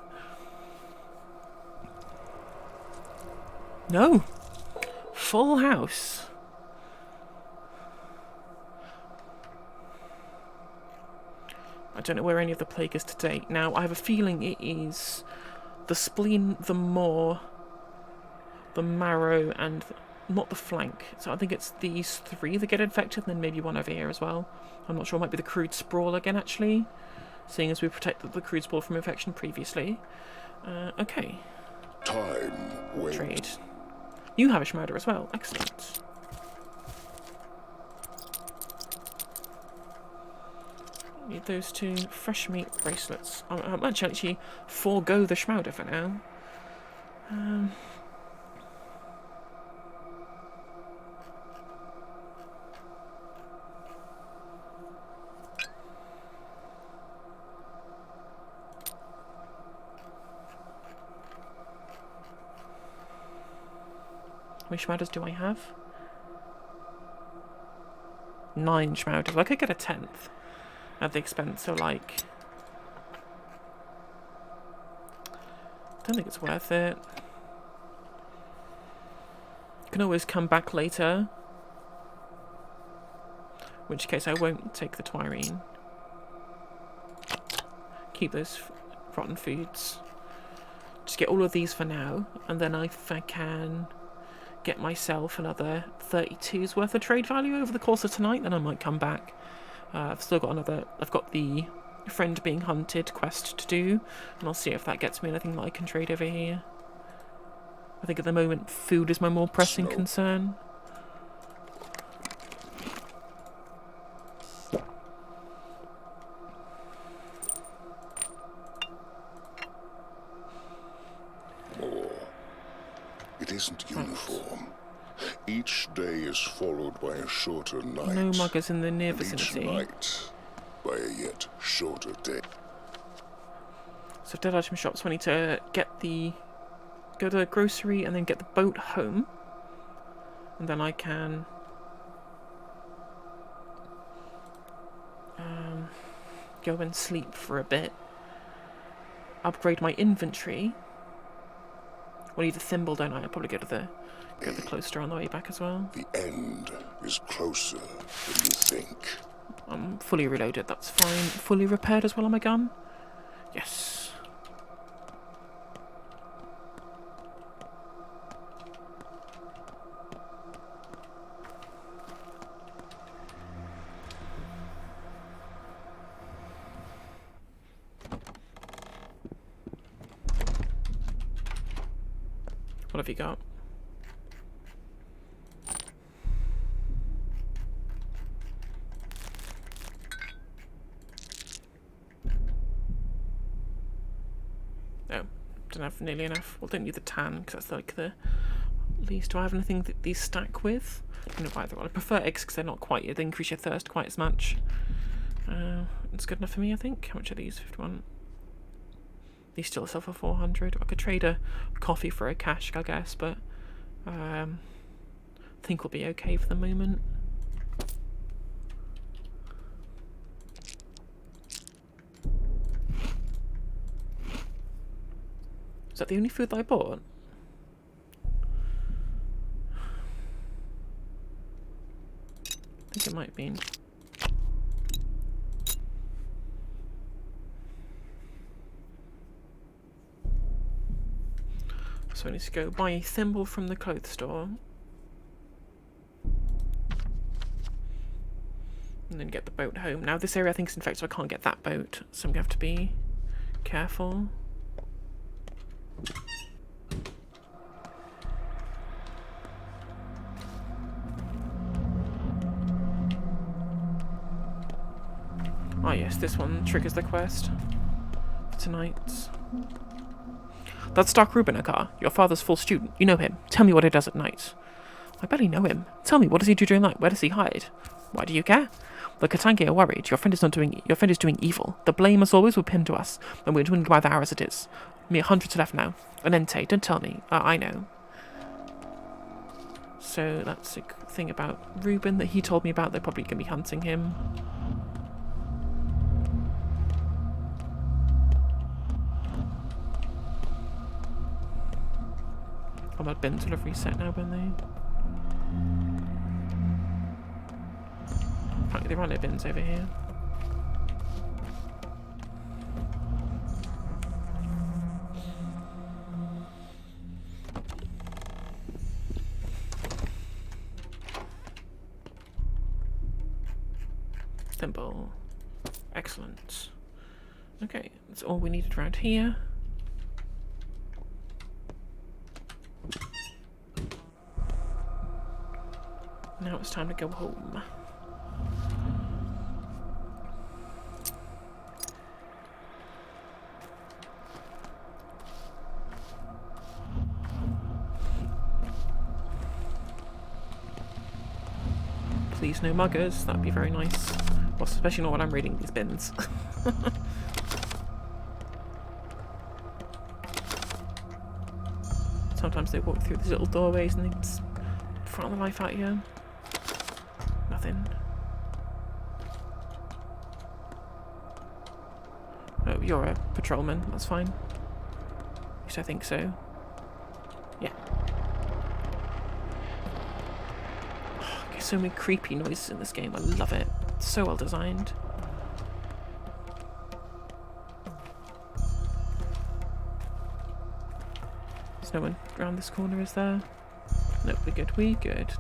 Speaker 1: No! Full house. I don't know where any of the plague is to date. Now, I have a feeling it is the spleen, the maw, the marrow, and not the flank. So I think it's these three that get infected, and then maybe one over here as well. I'm not sure. It might be the crude sprawl again, actually, seeing as we protected the crude sprawl from infection previously. Okay.
Speaker 9: Time waits.
Speaker 1: Trade. You have a Schmauder as well. Excellent. Need those two fresh meat bracelets. I might actually forego the Schmauder for now. How many Schmauders do I have? 9 Schmauders. I could get a 10th at the expense of, like... Don't think it's worth it. Can always come back later. In which case I won't take the Twirine. Keep those rotten foods. Just get all of these for now, and then if I can get myself another 32's worth of trade value over the course of tonight, then I might come back. I've still got another... I've got the friend being hunted quest to do, and I'll see if that gets me anything that I can trade over here. I think at the moment food is my more pressing concern.
Speaker 9: It isn't uniform. Each day is followed by a shorter night.
Speaker 1: No muggers in the near
Speaker 9: and
Speaker 1: vicinity.
Speaker 9: Each night by a yet shorter day.
Speaker 1: So dead item shops, we need to go to the grocery and then get the boat home. And then I can go and sleep for a bit. Upgrade my inventory. I need a thimble, don't I? I'll probably go to the clothes store on the way back as well.
Speaker 9: The end is closer than you think.
Speaker 1: I'm fully reloaded, that's fine. Fully repaired as well on my gun? Yes. What have you got? No, don't have nearly enough. Well, don't need the tan because that's like the least. Do I have anything that these stack with? No, either. Well, I prefer eggs because they're not quite. They increase your thirst quite as much. It's good enough for me, I think. How much are these? 51. These still sell for 400. I could trade a coffee for a cash, I guess, but I think we'll be okay for the moment. Is that the only food that I bought? I think it might be. So I need to go buy a thimble from the clothes store. And then get the boat home. Now this area I think is infected, so I can't get that boat. So I'm going to have to be careful. Ah yes, this one triggers the quest for tonight. That's Stark Rubinacar, your father's full student. You know him. Tell me what he does at night. I barely know him. Tell me, what does he do during the night? Where does he hide? Why do you care? The Katangi are worried. Your friend is doing evil. The blame, as always, will pin to us, and we're dwindling by the hour as it is. Mere hundreds left now. An Entei, don't tell me. I know. So that's a thing about Reuben that he told me about. They're probably going to be hunting him. Oh, my bins will have reset now, won't they? Apparently there are no bins over here. Thimble. Excellent. Okay, that's all we needed around here. Now it's time to go home. Please no muggers, that'd be very nice. Well, especially not when I'm reading these bins. Sometimes they walk through these little doorways and they just frown the life out of you. Nothing. Oh, you're a patrolman, that's fine. At least I think so. Yeah. Oh, there's so many creepy noises in this game, I love it. It's so well designed. There's no one around this corner, is there? Nope, we're good, we're good.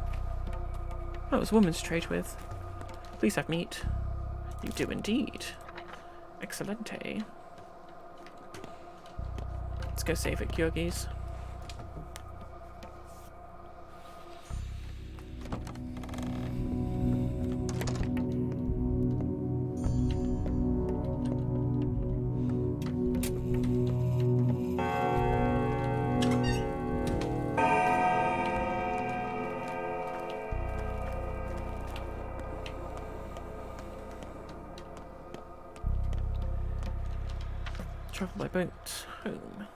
Speaker 1: Oh, it's a woman to trade with. Please have meat. You do indeed. Excellent. Excellente. Let's go save at Georgi's. Travel by boat home.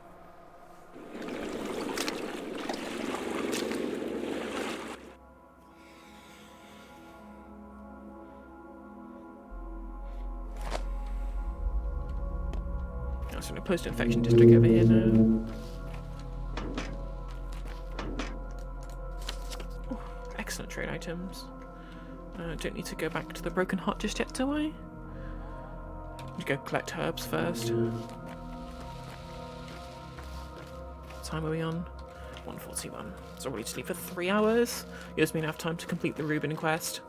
Speaker 1: That's in a post-infection district over here now. Oh, excellent trade items. Don't need to go back to the Broken Heart just yet, do I? Need to go collect herbs first. Time are we on? 1:41. So ready to sleep for 3 hours. Gives me enough time to complete the Reuben quest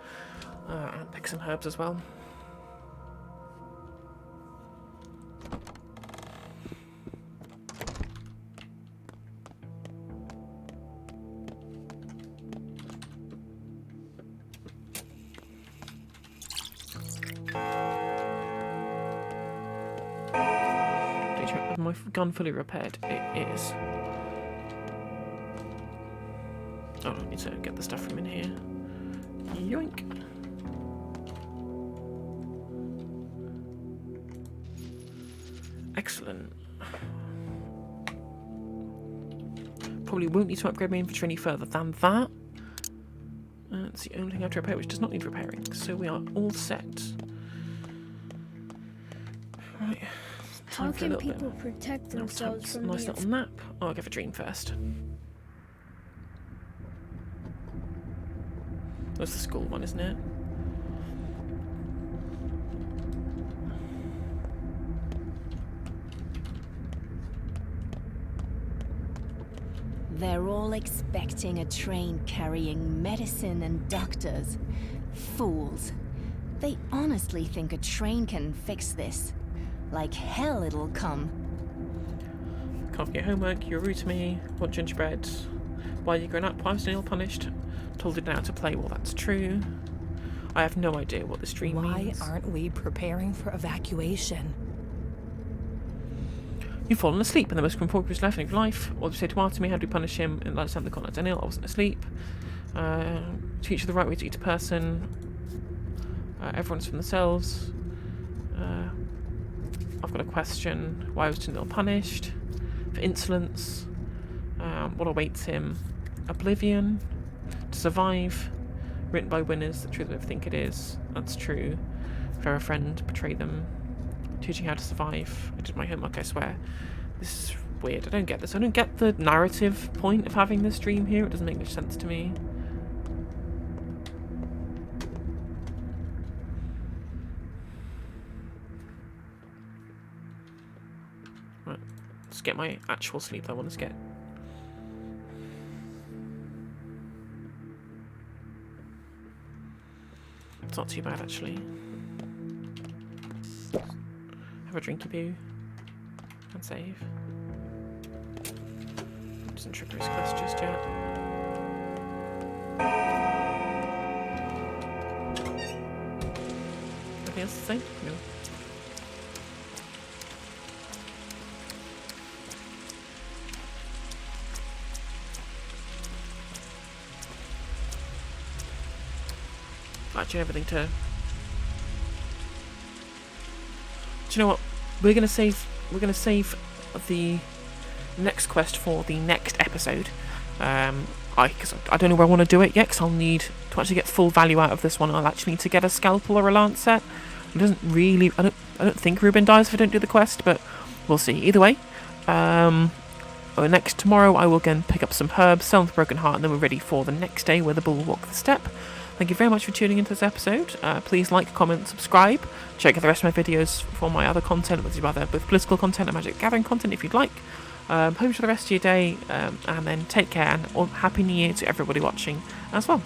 Speaker 1: and pick some herbs as well. Is my gun fully repaired? It is. Oh, I need to get the stuff from in here. Yoink. Excellent. Probably won't need to upgrade my inventory any further than that. It's the only thing I have to repair which does not need repairing. So we are all set. Right.
Speaker 2: How can people protect themselves from
Speaker 1: nice little nap. Oh, I'll give a dream first. That's the school one, isn't it?
Speaker 10: They're all expecting a train carrying medicine and doctors. Fools. They honestly think a train can fix this. Like hell it'll come.
Speaker 1: Can't forget homework, you're rude to me, want gingerbread. Why are you growing up? I was still punished. Told you now to play, well that's true. I have no idea what this dream means.
Speaker 11: Why aren't we preparing for evacuation?
Speaker 1: You've fallen asleep in the most important lesson of your life. What do you say to Artemy? How do we punish him? And understand the content Daniel, I wasn't asleep. Teach you the right way to eat a person. Everyone's from themselves. I've got a question. Why was Tyndall punished? For insolence. What awaits him? Oblivion. To survive. Written by winners. The truth of everything it is. That's true. Fair a friend. Betray them. Teaching how to survive. I did my homework, I swear. This is weird. I don't get this. I don't get the narrative point of having this dream here. It doesn't make much sense to me. Right. Let's get my actual sleep I want to get. It's not too bad, actually. Have a drinky poo and save. Doesn't trigger his quest just yet. Anything else to say? No. Actually, everything to. Do you know what? We're gonna save the next quest for the next episode. Because I don't know where I want to do it yet. Because I'll need to actually get full value out of this one. I'll actually need to get a scalpel or a lancet. It doesn't really. I don't think Reuben dies if I don't do the quest, but we'll see. Either way, tomorrow I will again pick up some herbs, sell them for Broken Heart, and then we're ready for the next day where the bull will walk the step. Thank you very much for tuning into this episode. Please like, comment, subscribe. Check out the rest of my videos for my other content, with political content and Magic Gathering content if you'd like. Hope for the rest of your day, and then take care, and Happy New Year to everybody watching as well.